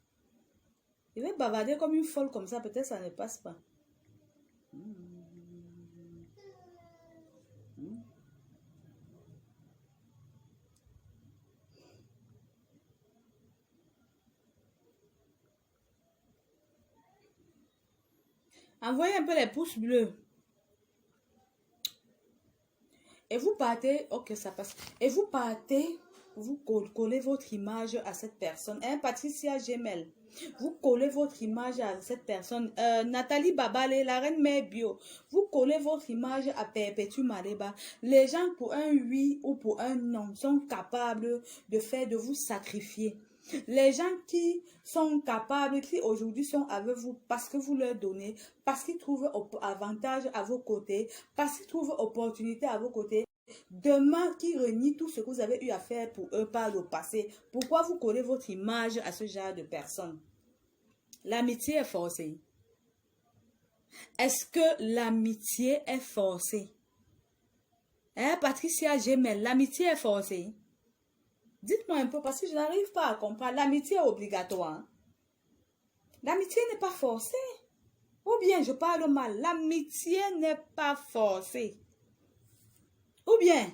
Je vais bavarder comme une folle comme ça, peut-être ça ne passe pas. Envoyez un peu les pouces bleus. Et vous partez, ok, ça passe. Et vous partez, vous collez votre image à cette personne. Hein, Patricia Gemel, vous collez votre image à cette personne. Nathalie Babale, la reine mère bio, vous collez votre image à Perpétue Maléba. Les gens, pour un oui ou pour un non, sont capables de vous sacrifier. Les gens qui sont capables, qui aujourd'hui sont avec vous parce que vous leur donnez, parce qu'ils trouvent avantage à vos côtés, parce qu'ils trouvent opportunité à vos côtés, demain qui renient tout ce que vous avez eu à faire pour eux par le passé. Pourquoi vous collez votre image à ce genre de personnes? L'amitié est forcée. Est-ce que l'amitié est forcée? Hein, Patricia Gemel, l'amitié est forcée? Dites-moi un peu parce que je n'arrive pas à comprendre. L'amitié est obligatoire. L'amitié n'est pas forcée. Ou bien je parle mal. L'amitié n'est pas forcée. Ou bien.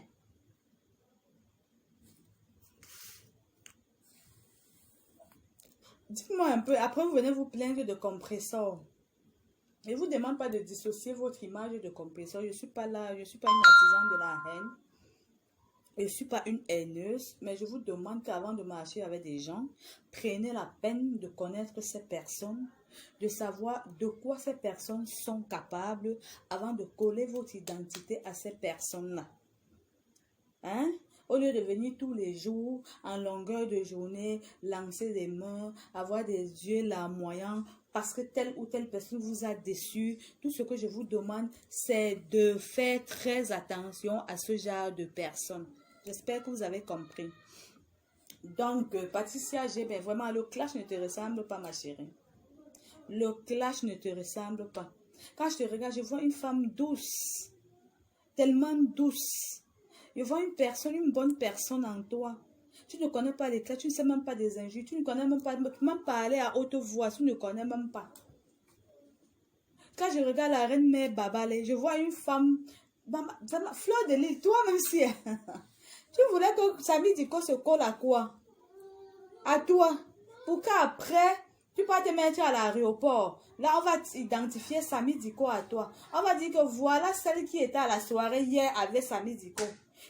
Dites-moi un peu. Après vous venez vous plaindre de Compressor. Je ne vous demande pas de dissocier votre image de Compressor. Je ne suis pas là. Je ne suis pas une artisane de la haine. Je ne suis pas une haineuse, mais je vous demande qu'avant de marcher avec des gens, prenez la peine de connaître ces personnes, de savoir de quoi ces personnes sont capables avant de coller votre identité à ces personnes-là. Hein? Au lieu de venir tous les jours, en longueur de journée, lancer des mains, avoir des yeux larmoyants parce que telle ou telle personne vous a déçu. Tout ce que je vous demande, c'est de faire très attention à ce genre de personnes. J'espère que vous avez compris. Donc, Patricia G, ben vraiment, le clash ne te ressemble pas, ma chérie. Le clash ne te ressemble pas. Quand je te regarde, je vois une femme douce, tellement douce. Je vois une personne, une bonne personne en toi. Tu ne connais pas les clashs, tu ne sais même pas des injures, tu ne connais même pas, même parler à haute voix, tu ne connais même pas. Quand je regarde la reine mère Babale, je vois une femme, vraiment, fleur de lys, toi-même si. Tu voulais que Samy Diko se colle à quoi? À toi. Pour qu'après, tu peux te mettre à l'aéroport. Là, on va identifier Samy Diko à toi. On va dire que voilà celle qui était à la soirée hier avec Samy Diko.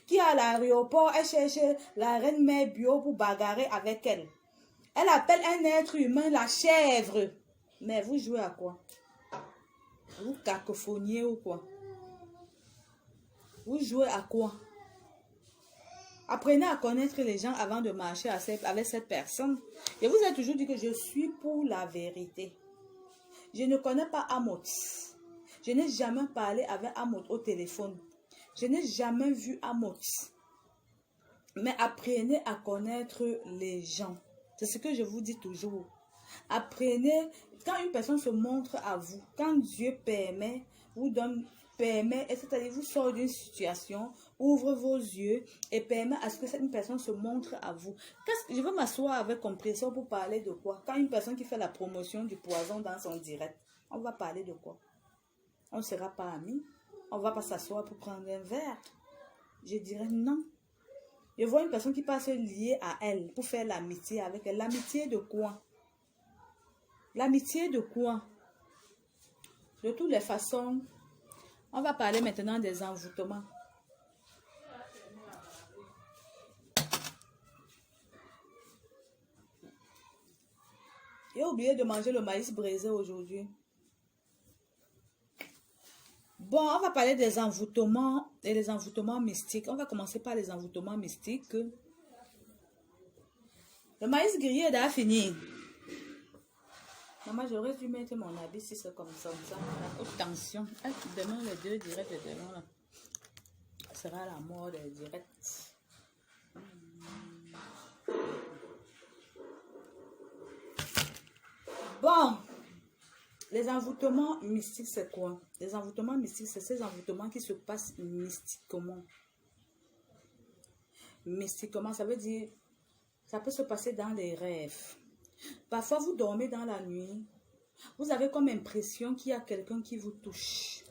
Qui est à l'aéroport, elle cherche la reine mère bio pour bagarrer avec elle. Elle appelle un être humain la chèvre. Mais vous jouez à quoi? Vous cacophoniez ou quoi? Vous jouez à quoi? Apprenez à connaître les gens avant de marcher avec cette personne. Je vous ai toujours dit que je suis pour la vérité. Je ne connais pas Amos. Je n'ai jamais parlé avec Amos au téléphone. Je n'ai jamais vu Amos. Mais apprenez à connaître les gens. C'est ce que je vous dis toujours. Apprenez, quand une personne se montre à vous, quand Dieu permet, vous donne, permet, c'est-à-dire vous sort d'une situation, ouvre vos yeux et permet à ce que cette personne se montre à vous. Je veux m'asseoir avec compression pour parler de quoi? Quand une personne qui fait la promotion du poison dans son direct, on va parler de quoi? On ne sera pas amis. On ne va pas s'asseoir pour prendre un verre. Je dirais non. Je vois une personne qui passe liée à elle pour faire l'amitié avec elle. L'amitié de quoi? L'amitié de quoi? De toutes les façons, on va parler maintenant des envoûtements. J'ai oublié de manger le maïs braisé aujourd'hui. Bon, on va parler des envoûtements et les envoûtements mystiques. On va commencer par les envoûtements mystiques. Le maïs grillé est déjà fini. Maman, j'aurais dû mettre mon habit si c'est comme ça. Haute tension. Demain, les deux directs de demain, là, sera la mort des directs. Bon, les envoûtements mystiques, c'est quoi? Les envoûtements mystiques, c'est ces envoûtements qui se passent mystiquement. Mystiquement, ça veut dire, ça peut se passer dans les rêves. Parfois, vous dormez dans la nuit. Vous avez comme impression qu'il y a quelqu'un qui vous touche.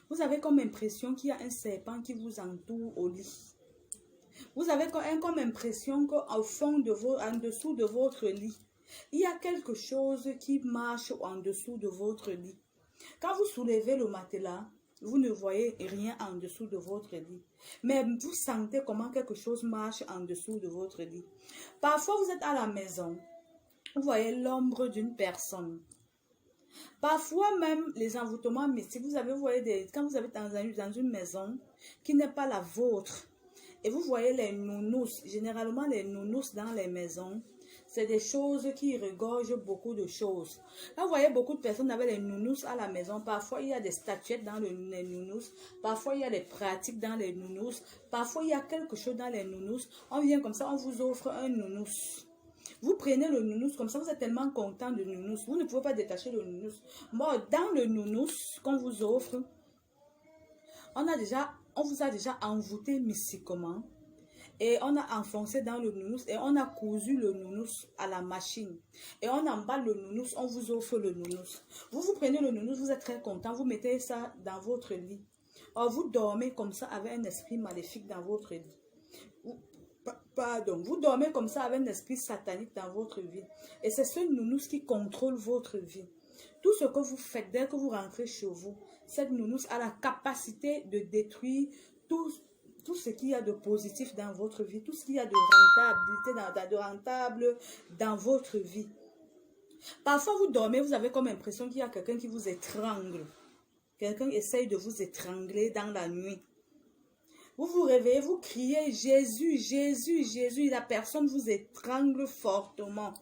Vous avez comme impression qu'il y a un serpent qui vous entoure au lit. Vous avez comme impression qu'au fond de en dessous de votre lit, il y a quelque chose qui marche en dessous de votre lit. Quand vous soulevez le matelas, vous ne voyez rien en dessous de votre lit. Mais vous sentez comment quelque chose marche en dessous de votre lit. Parfois, vous êtes à la maison. Vous voyez l'ombre d'une personne. Parfois même, les envoûtements mystiques, vous voyez quand vous êtes dans une maison qui n'est pas la vôtre, et vous voyez les nounous, généralement les nounous dans les maisons, c'est des choses qui regorgent beaucoup de choses. Là, vous voyez beaucoup de personnes avec les nounous à la maison. Parfois, il y a des statuettes dans les nounous. Parfois, il y a des pratiques dans les nounous. Parfois, il y a quelque chose dans les nounous. On vient comme ça, on vous offre un nounous. Vous prenez le nounous comme ça, vous êtes tellement content de nounous. Vous ne pouvez pas détacher le nounous. Bon, dans le nounous qu'on vous offre, on vous a déjà envoûté mystiquement. Et on a enfoncé dans le nounous et on a cousu le nounous à la machine. Et on emballe le nounous, on vous offre le nounous. Vous prenez le nounous, vous êtes très content, vous mettez ça dans votre lit. Or, vous dormez comme ça avec un esprit maléfique dans votre lit. Vous dormez comme ça avec un esprit satanique dans votre vie. Et c'est ce nounous qui contrôle votre vie. Tout ce que vous faites dès que vous rentrez chez vous, cette nounous a la capacité de détruire tout ce qu'il y a de positif dans votre vie, tout ce qu'il y a de rentable dans votre vie. Parfois, vous dormez, vous avez comme impression qu'il y a quelqu'un qui vous étrangle. Quelqu'un essaye de vous étrangler dans la nuit. Vous vous réveillez, vous criez « Jésus, Jésus, Jésus ». La personne vous étrangle fortement.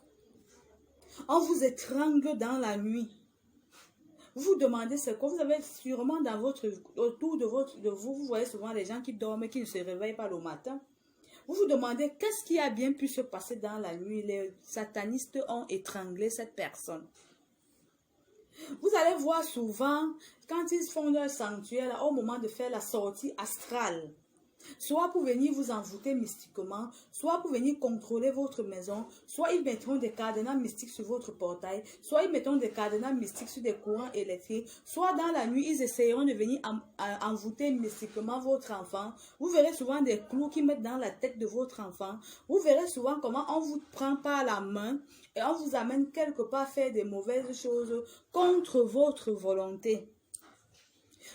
On vous étrangle dans la nuit. Vous vous demandez c'est quoi? Vous avez sûrement dans autour de vous, vous voyez souvent les gens qui dorment et qui ne se réveillent pas le matin. Vous vous demandez qu'est-ce qui a bien pu se passer dans la nuit. Les satanistes ont étranglé cette personne. Vous allez voir souvent, quand ils font leur sanctuaire, au moment de faire la sortie astrale, soit pour venir vous envoûter mystiquement, soit pour venir contrôler votre maison, soit ils mettront des cadenas mystiques sur votre portail, soit ils mettront des cadenas mystiques sur des courants électriques, soit dans la nuit, ils essayeront de venir envoûter mystiquement votre enfant. Vous verrez souvent des clous qu'ils mettent dans la tête de votre enfant. Vous verrez souvent comment on vous prend par la main et on vous amène quelque part faire des mauvaises choses contre votre volonté.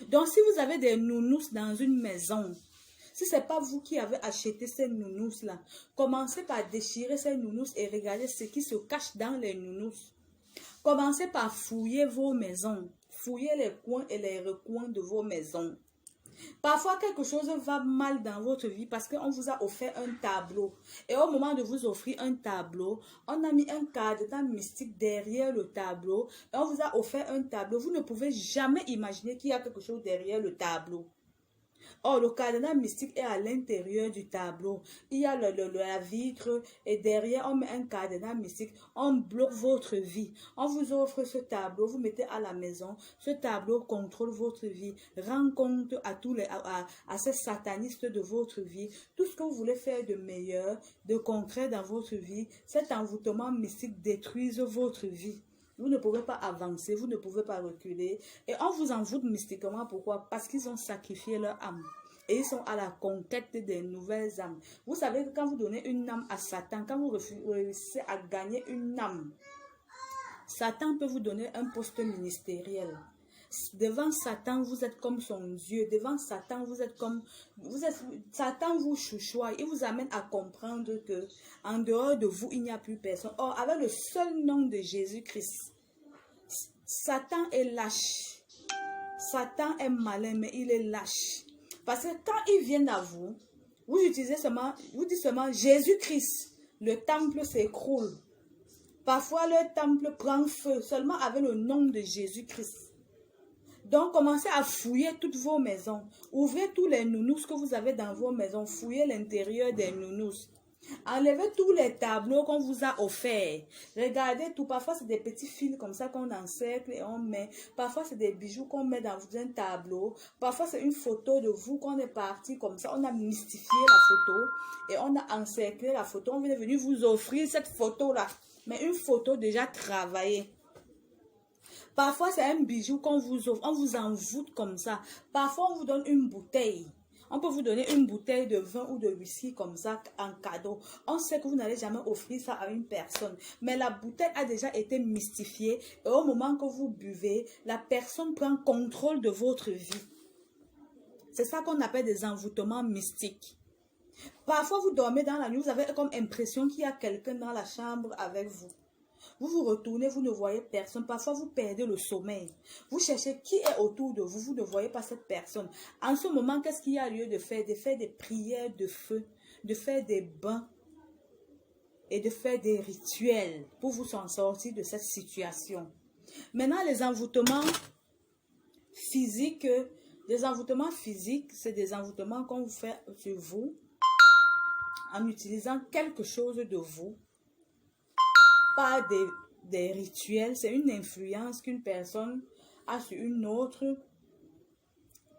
Donc, si vous avez des nounous dans une maison, si ce n'est pas vous qui avez acheté ces nounous-là, commencez par déchirer ces nounous et regardez ce qui se cache dans les nounous. Commencez par fouiller vos maisons. Fouillez les coins et les recoins de vos maisons. Parfois, quelque chose va mal dans votre vie parce qu'on vous a offert un tableau. Et au moment de vous offrir un tableau, on a mis un cadre mystique derrière le tableau. Et on vous a offert un tableau. Vous ne pouvez jamais imaginer qu'il y a quelque chose derrière le tableau. Or, le cadenas mystique est à l'intérieur du tableau. Il y a la vitre et derrière, on met un cadenas mystique. On bloque votre vie. On vous offre ce tableau, vous mettez à la maison. Ce tableau contrôle votre vie. Rend compte à ces satanistes de votre vie. Tout ce que vous voulez faire de meilleur, de concret dans votre vie, cet envoûtement mystique détruise votre vie. Vous ne pouvez pas avancer, vous ne pouvez pas reculer. Et on vous envoûte mystiquement. Pourquoi? Parce qu'ils ont sacrifié leur âme. Et ils sont à la conquête des nouvelles âmes. Vous savez que quand vous donnez une âme à Satan, quand vous réussissez à gagner une âme, Satan peut vous donner un poste ministériel. Devant Satan, vous êtes comme son Dieu. Devant Satan, Satan vous chouchoie. Il vous amène à comprendre que en dehors de vous, il n'y a plus personne. Or, avec le seul nom de Jésus-Christ, Satan est lâche. Satan est malin, mais il est lâche. Parce que quand il vient à vous, vous dites seulement Jésus-Christ. Le temple s'écroule. Parfois, le temple prend feu seulement avec le nom de Jésus-Christ. Donc, commencez à fouiller toutes vos maisons. Ouvrez tous les nounous que vous avez dans vos maisons. Fouillez l'intérieur des nounous. Enlevez tous les tableaux qu'on vous a offerts. Regardez tout. Parfois, c'est des petits fils comme ça qu'on encercle et on met. Parfois, c'est des bijoux qu'on met dans un tableau. Parfois, c'est une photo de vous qu'on est parti comme ça. On a mystifié la photo et on a encerclé la photo. On est venu vous offrir cette photo-là. Mais une photo déjà travaillée. Parfois, c'est un bijou qu'on vous offre. On vous envoûte comme ça. Parfois, on vous donne une bouteille. On peut vous donner une bouteille de vin ou de whisky comme ça en cadeau. On sait que vous n'allez jamais offrir ça à une personne. Mais la bouteille a déjà été mystifiée. Et au moment que vous buvez, la personne prend contrôle de votre vie. C'est ça qu'on appelle des envoûtements mystiques. Parfois, vous dormez dans la nuit. Vous avez comme impression qu'il y a quelqu'un dans la chambre avec vous. Vous vous retournez, vous ne voyez personne. Parfois, vous perdez le sommeil. Vous cherchez qui est autour de vous. Vous ne voyez pas cette personne. En ce moment, qu'est-ce qu'il y a lieu de faire? De faire des prières de feu, de faire des bains et de faire des rituels pour vous en sortir de cette situation. Maintenant, les envoûtements physiques, c'est des envoûtements qu'on vous fait sur vous en utilisant quelque chose de vous. Pas des rituels, c'est une influence qu'une personne a sur une autre,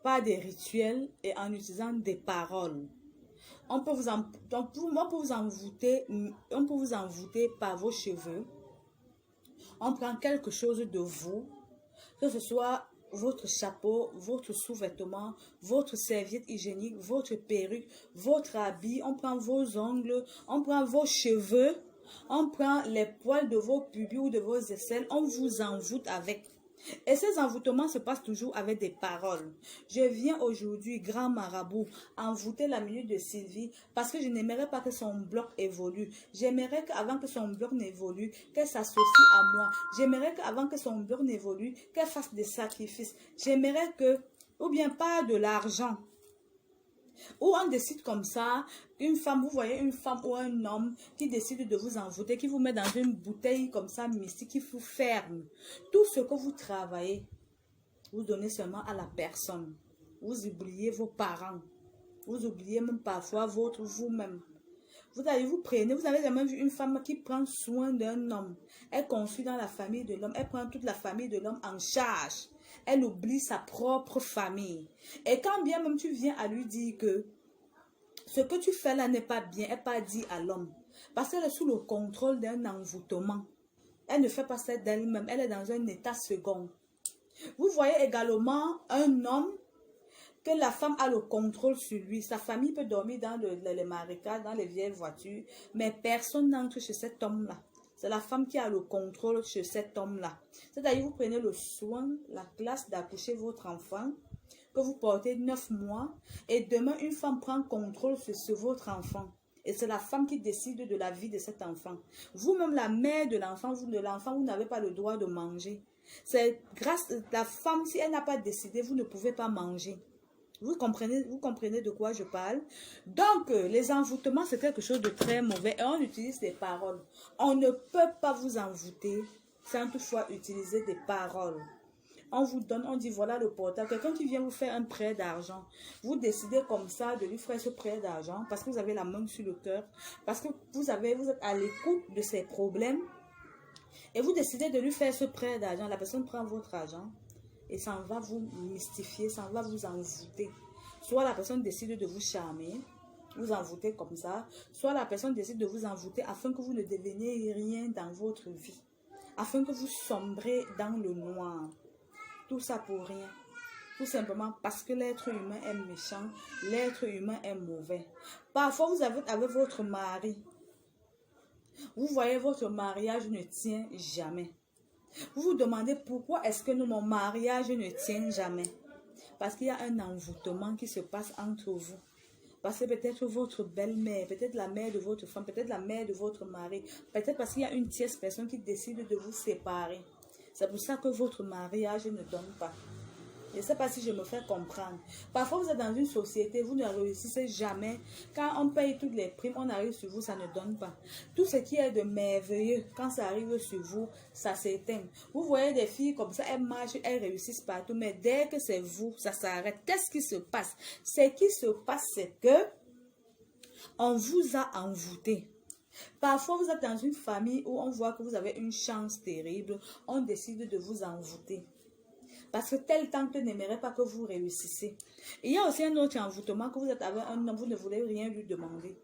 pas des rituels et en utilisant des paroles. On peut vous envoûter par vos cheveux. On prend quelque chose de vous, que ce soit votre chapeau, votre sous-vêtement, votre serviette hygiénique, votre perruque, votre habit. On prend vos ongles, on prend vos cheveux. On prend les poils de vos pubis ou de vos aisselles, on vous envoûte avec. Et ces envoûtements se passent toujours avec des paroles. Je viens aujourd'hui, grand marabout, envoûter la minute de Sylvie parce que je n'aimerais pas que son bloc évolue. J'aimerais qu'avant que son bloc n'évolue, qu'elle s'associe à moi. J'aimerais qu'avant que son bloc n'évolue, qu'elle fasse des sacrifices. J'aimerais que, ou bien pas de l'argent. Ou on décide comme ça, une femme, vous voyez une femme ou un homme qui décide de vous envoûter, qui vous met dans une bouteille comme ça mystique, qui vous ferme. Tout ce que vous travaillez, vous donnez seulement à la personne. Vous oubliez vos parents. Vous oubliez même parfois vous-même. Vous prenez, vous avez jamais vu une femme qui prend soin d'un homme. Elle confie dans la famille de l'homme, elle prend toute la famille de l'homme en charge. Elle oublie sa propre famille. Et quand bien même tu viens à lui dire que ce que tu fais là n'est pas bien, elle n'est pas dit à l'homme. Parce qu'elle est sous le contrôle d'un envoûtement. Elle ne fait pas ça d'elle-même, elle est dans un état second. Vous voyez également un homme que la femme a le contrôle sur lui. Sa famille peut dormir dans les marécages, dans les vieilles voitures, mais personne n'entre chez cet homme-là. C'est la femme qui a le contrôle chez cet homme-là. C'est-à-dire, vous prenez le soin, la classe d'accoucher votre enfant, que vous portez 9 mois, et demain, une femme prend contrôle sur votre enfant. Et c'est la femme qui décide de la vie de cet enfant. Vous-même, la mère de l'enfant, vous n'avez pas le droit de manger. C'est grâce à la femme, si elle n'a pas décidé, vous ne pouvez pas manger. Vous comprenez de quoi je parle? Donc, les envoûtements, c'est quelque chose de très mauvais. Et on utilise des paroles. On ne peut pas vous envoûter sans toutefois utiliser des paroles. On vous donne, on dit voilà le portable. Quelqu'un qui vient vous faire un prêt d'argent. Vous décidez comme ça de lui faire ce prêt d'argent parce que vous avez la main sur le cœur. Parce que vous êtes à l'écoute de ses problèmes. Et vous décidez de lui faire ce prêt d'argent. La personne prend votre argent. Et ça va vous mystifier, ça va vous envoûter. Soit la personne décide de vous charmer, vous envoûter comme ça. Soit la personne décide de vous envoûter afin que vous ne deveniez rien dans votre vie. Afin que vous sombrez dans le noir. Tout ça pour rien. Tout simplement parce que l'être humain est méchant, l'être humain est mauvais. Parfois, vous avez avec votre mari. Vous voyez, votre mariage ne tient jamais. Vous vous demandez pourquoi est-ce que mon mariage ne tient jamais. Parce qu'il y a un envoûtement qui se passe entre vous. Parce que peut-être votre belle-mère, peut-être la mère de votre femme, peut-être la mère de votre mari, peut-être parce qu'il y a une tierce personne qui décide de vous séparer. C'est pour ça que votre mariage ne donne pas. Je ne sais pas si je me fais comprendre. Parfois, vous êtes dans une société, vous ne réussissez jamais. Quand on paye toutes les primes, on arrive sur vous, ça ne donne pas. Tout ce qui est de merveilleux, quand ça arrive sur vous, ça s'éteint. Vous voyez des filles comme ça, elles marchent, elles réussissent partout. Mais dès que c'est vous, ça s'arrête. Qu'est-ce qui se passe? Ce qui se passe, c'est que on vous a envoûté. Parfois, vous êtes dans une famille où on voit que vous avez une chance terrible. On décide de vous envoûter. Parce que tel tante n'aimerait pas que vous réussissiez. Il y a aussi un autre envoûtement que vous êtes avec un homme, vous ne voulez rien lui demander.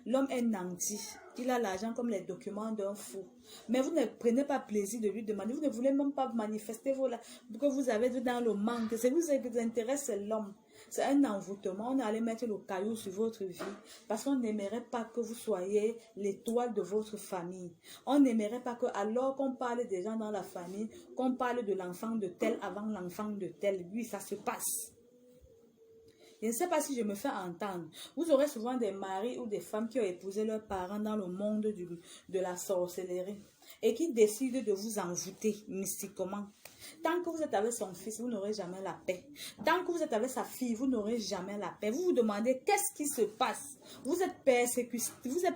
L'homme est nanti. Il a l'argent comme les documents d'un fou. Mais vous ne prenez pas plaisir de lui demander. Vous ne voulez même pas manifester que vous avez dans le manque. Ce qui vous intéresse, c'est l'homme. C'est un envoûtement. On allait mettre le caillou sur votre vie. Parce qu'on n'aimerait pas que vous soyez l'étoile de votre famille. On n'aimerait pas que, alors qu'on parle des gens dans la famille, qu'on parle de l'enfant de tel avant l'enfant de tel. Oui, ça se passe. Je ne sais pas si je me fais entendre. Vous aurez souvent des maris ou des femmes qui ont épousé leurs parents dans le monde de la sorcellerie et qui décident de vous envoûter mystiquement. Tant que vous êtes avec son fils, vous n'aurez jamais la paix. Tant que vous êtes avec sa fille, vous n'aurez jamais la paix. Vous vous demandez qu'est-ce qui se passe. Vous êtes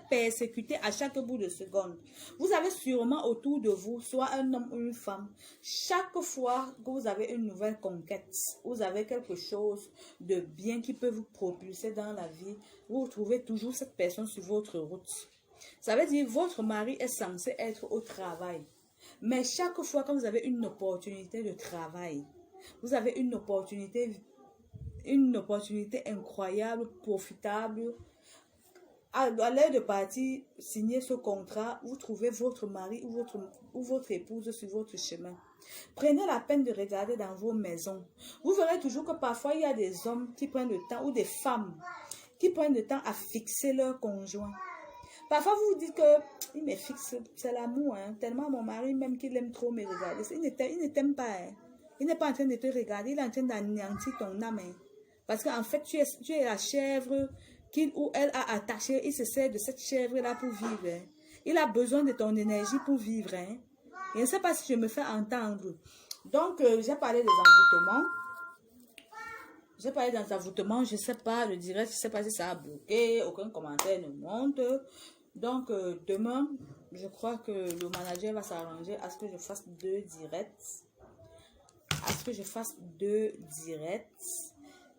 persécuté à chaque bout de seconde. Vous avez sûrement autour de vous soit un homme ou une femme. Chaque fois que vous avez une nouvelle conquête, vous avez quelque chose de bien qui peut vous propulser dans la vie, vous trouvez toujours cette personne sur votre route. Ça veut dire que votre mari est censé être au travail. Mais chaque fois que vous avez une opportunité de travail, vous avez une opportunité incroyable, profitable, à l'heure de partir, signer ce contrat, vous trouvez votre mari ou votre épouse sur votre chemin. Prenez la peine de regarder dans vos maisons. Vous verrez toujours que parfois il y a des hommes qui prennent le temps, ou des femmes qui prennent le temps à fixer leur conjoint. Parfois, vous vous dites que il me fixe, c'est l'amour, hein, tellement mon mari, même qu'il aime trop me regarder. Il ne t'aime pas. Hein. Il n'est pas en train de te regarder, il est en train d'anéantir ton âme. Hein. Parce qu'en fait, tu es la chèvre qu'il ou elle a attachée. Il se sert de cette chèvre-là pour vivre. Hein. Il a besoin de ton énergie pour vivre. Hein. Je ne sais pas si je me fais entendre. Donc, j'ai parlé des envoûtements. J'ai parlé d'envoûtement, je ne sais pas, le direct, je ne sais pas si ça a bloqué, aucun commentaire ne monte. Donc, demain, je crois que le manager va s'arranger à ce que je fasse 2 directs.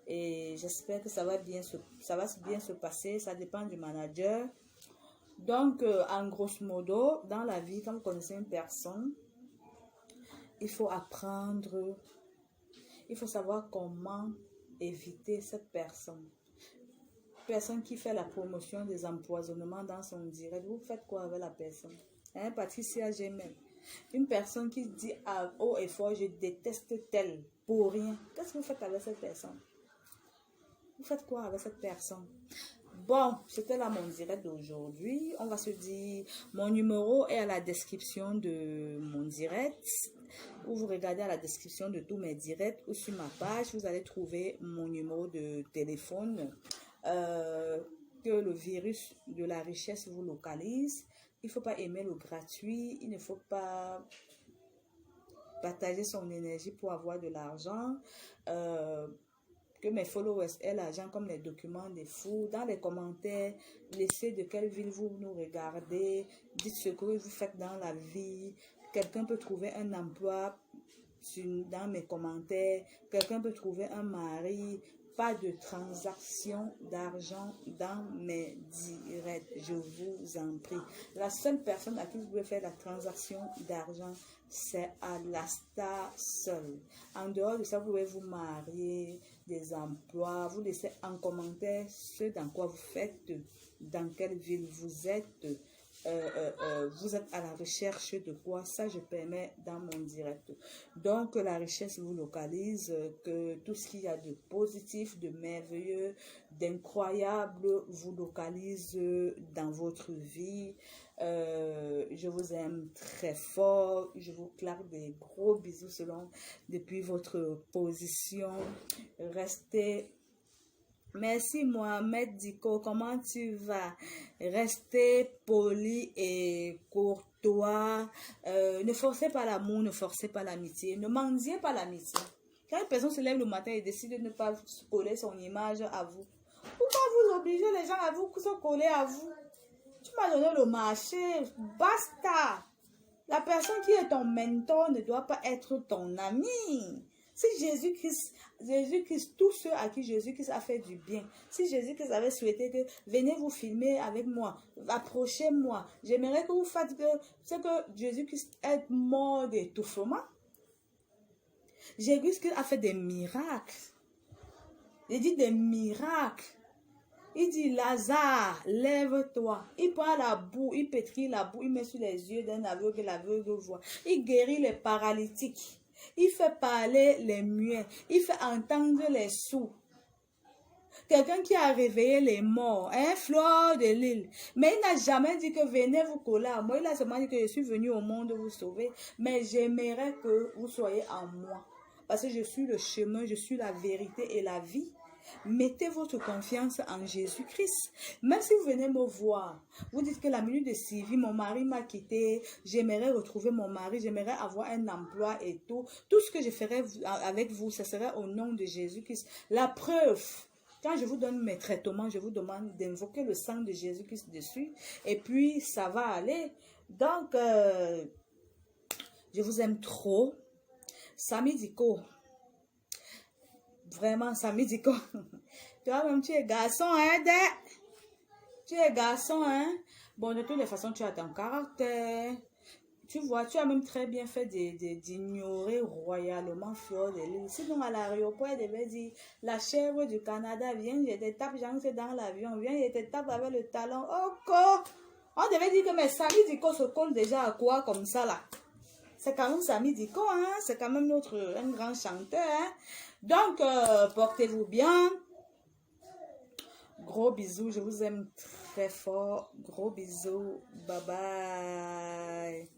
Et j'espère que ça va bien se passer. Ça dépend du manager. Donc, en grosso modo, dans la vie, quand vous connaissez une personne, il faut apprendre, il faut savoir comment éviter cette personne. Personne qui fait la promotion des empoisonnements dans son direct, vous faites quoi avec la personne? Hein, Patricia Gmail. Une personne qui dit à haut et fort, je déteste tel pour rien. Qu'est-ce que vous faites avec cette personne? Vous faites quoi avec cette personne? Bon, c'était là mon direct d'aujourd'hui. On va se dire, mon numéro est à la description de mon direct. Ou vous regardez à la description de tous mes directs ou sur ma page, vous allez trouver mon numéro de téléphone. Que le virus de la richesse vous localise. Il ne faut pas aimer le gratuit. Il ne faut pas partager son énergie pour avoir de l'argent. Que mes followers aient l'argent comme les documents des fous. Dans les commentaires, laissez de quelle ville vous nous regardez. Dites ce que vous faites dans la vie. Quelqu'un peut trouver un emploi dans mes commentaires. Quelqu'un peut trouver un mari. Pas de transaction d'argent dans mes directs, je vous en prie. La seule personne à qui vous pouvez faire la transaction d'argent, c'est Alasta seul. En dehors de ça, vous pouvez vous marier, des emplois, vous laissez en commentaire ce dans quoi vous faites, dans quelle ville vous êtes. Vous êtes à la recherche de quoi, ça je permets dans mon direct. Donc la richesse vous localise, que tout ce qu'il y a de positif, de merveilleux, d'incroyable vous localise dans votre vie. Je vous aime très fort, je vous claque des gros bisous depuis votre position. Restez. Merci Mohamed Diko, comment tu vas? Restez poli et courtois. Ne forcez pas l'amour, ne forcez pas l'amitié, ne mendiez pas l'amitié. Quand une personne se lève le matin et décide de ne pas coller son image à vous, pourquoi vous obligez les gens à vous se coller à vous? Tu m'as donné le marché, basta. La personne qui est ton mentor ne doit pas être ton ami. Si Jésus-Christ, tous ceux à qui Jésus-Christ a fait du bien, si Jésus-Christ avait souhaité que venez vous filmer avec moi, approchez-moi, j'aimerais que vous fassiez ce que Jésus-Christ est mort d'étouffement. Jésus-Christ a fait des miracles. Il dit des miracles. Il dit, Lazare, lève-toi. Il prend la boue, il pétrit la boue, il met sur les yeux d'un aveugle et l'aveugle voit. Il guérit les paralytiques. Il fait parler les muets. Il fait entendre les sourds. Quelqu'un qui a réveillé les morts, un fleur de l'île. Mais il n'a jamais dit que venez vous coller à moi. Il a seulement dit que je suis venu au monde vous sauver. Mais j'aimerais que vous soyez en moi. Parce que je suis le chemin, je suis la vérité et la vie. Mettez votre confiance en Jésus-Christ. Même si vous venez me voir, vous dites que la minute de Sylvie, mon mari m'a quitté, j'aimerais retrouver mon mari, j'aimerais avoir un emploi et tout. Tout ce que je ferai avec vous, ce serait au nom de Jésus-Christ. La preuve, quand je vous donne mes traitements, je vous demande d'invoquer le sang de Jésus-Christ dessus. Et puis, ça va aller. Donc, je vous aime trop. Samy Diko. Vraiment, Samy Diko. Toi-même, tu es garçon, hein, tu es garçon, hein. Bon, de toutes les façons, tu as ton caractère. Tu vois, tu as même très bien fait d'ignorer royalement Fleur de l'île. Sinon, à l'aéroport, elle devait dire, la chèvre du Canada, viens, je te tape, j'entre dans l'avion, viens, je te tape avec le talon. Oh, quoi? On devait dire que mes Samy Diko se colle déjà à quoi comme ça, là? C'est quand même Samy Diko, hein? C'est quand même un grand chanteur, hein? Donc, portez-vous bien. Gros bisous, je vous aime très fort. Gros bisous. Bye bye.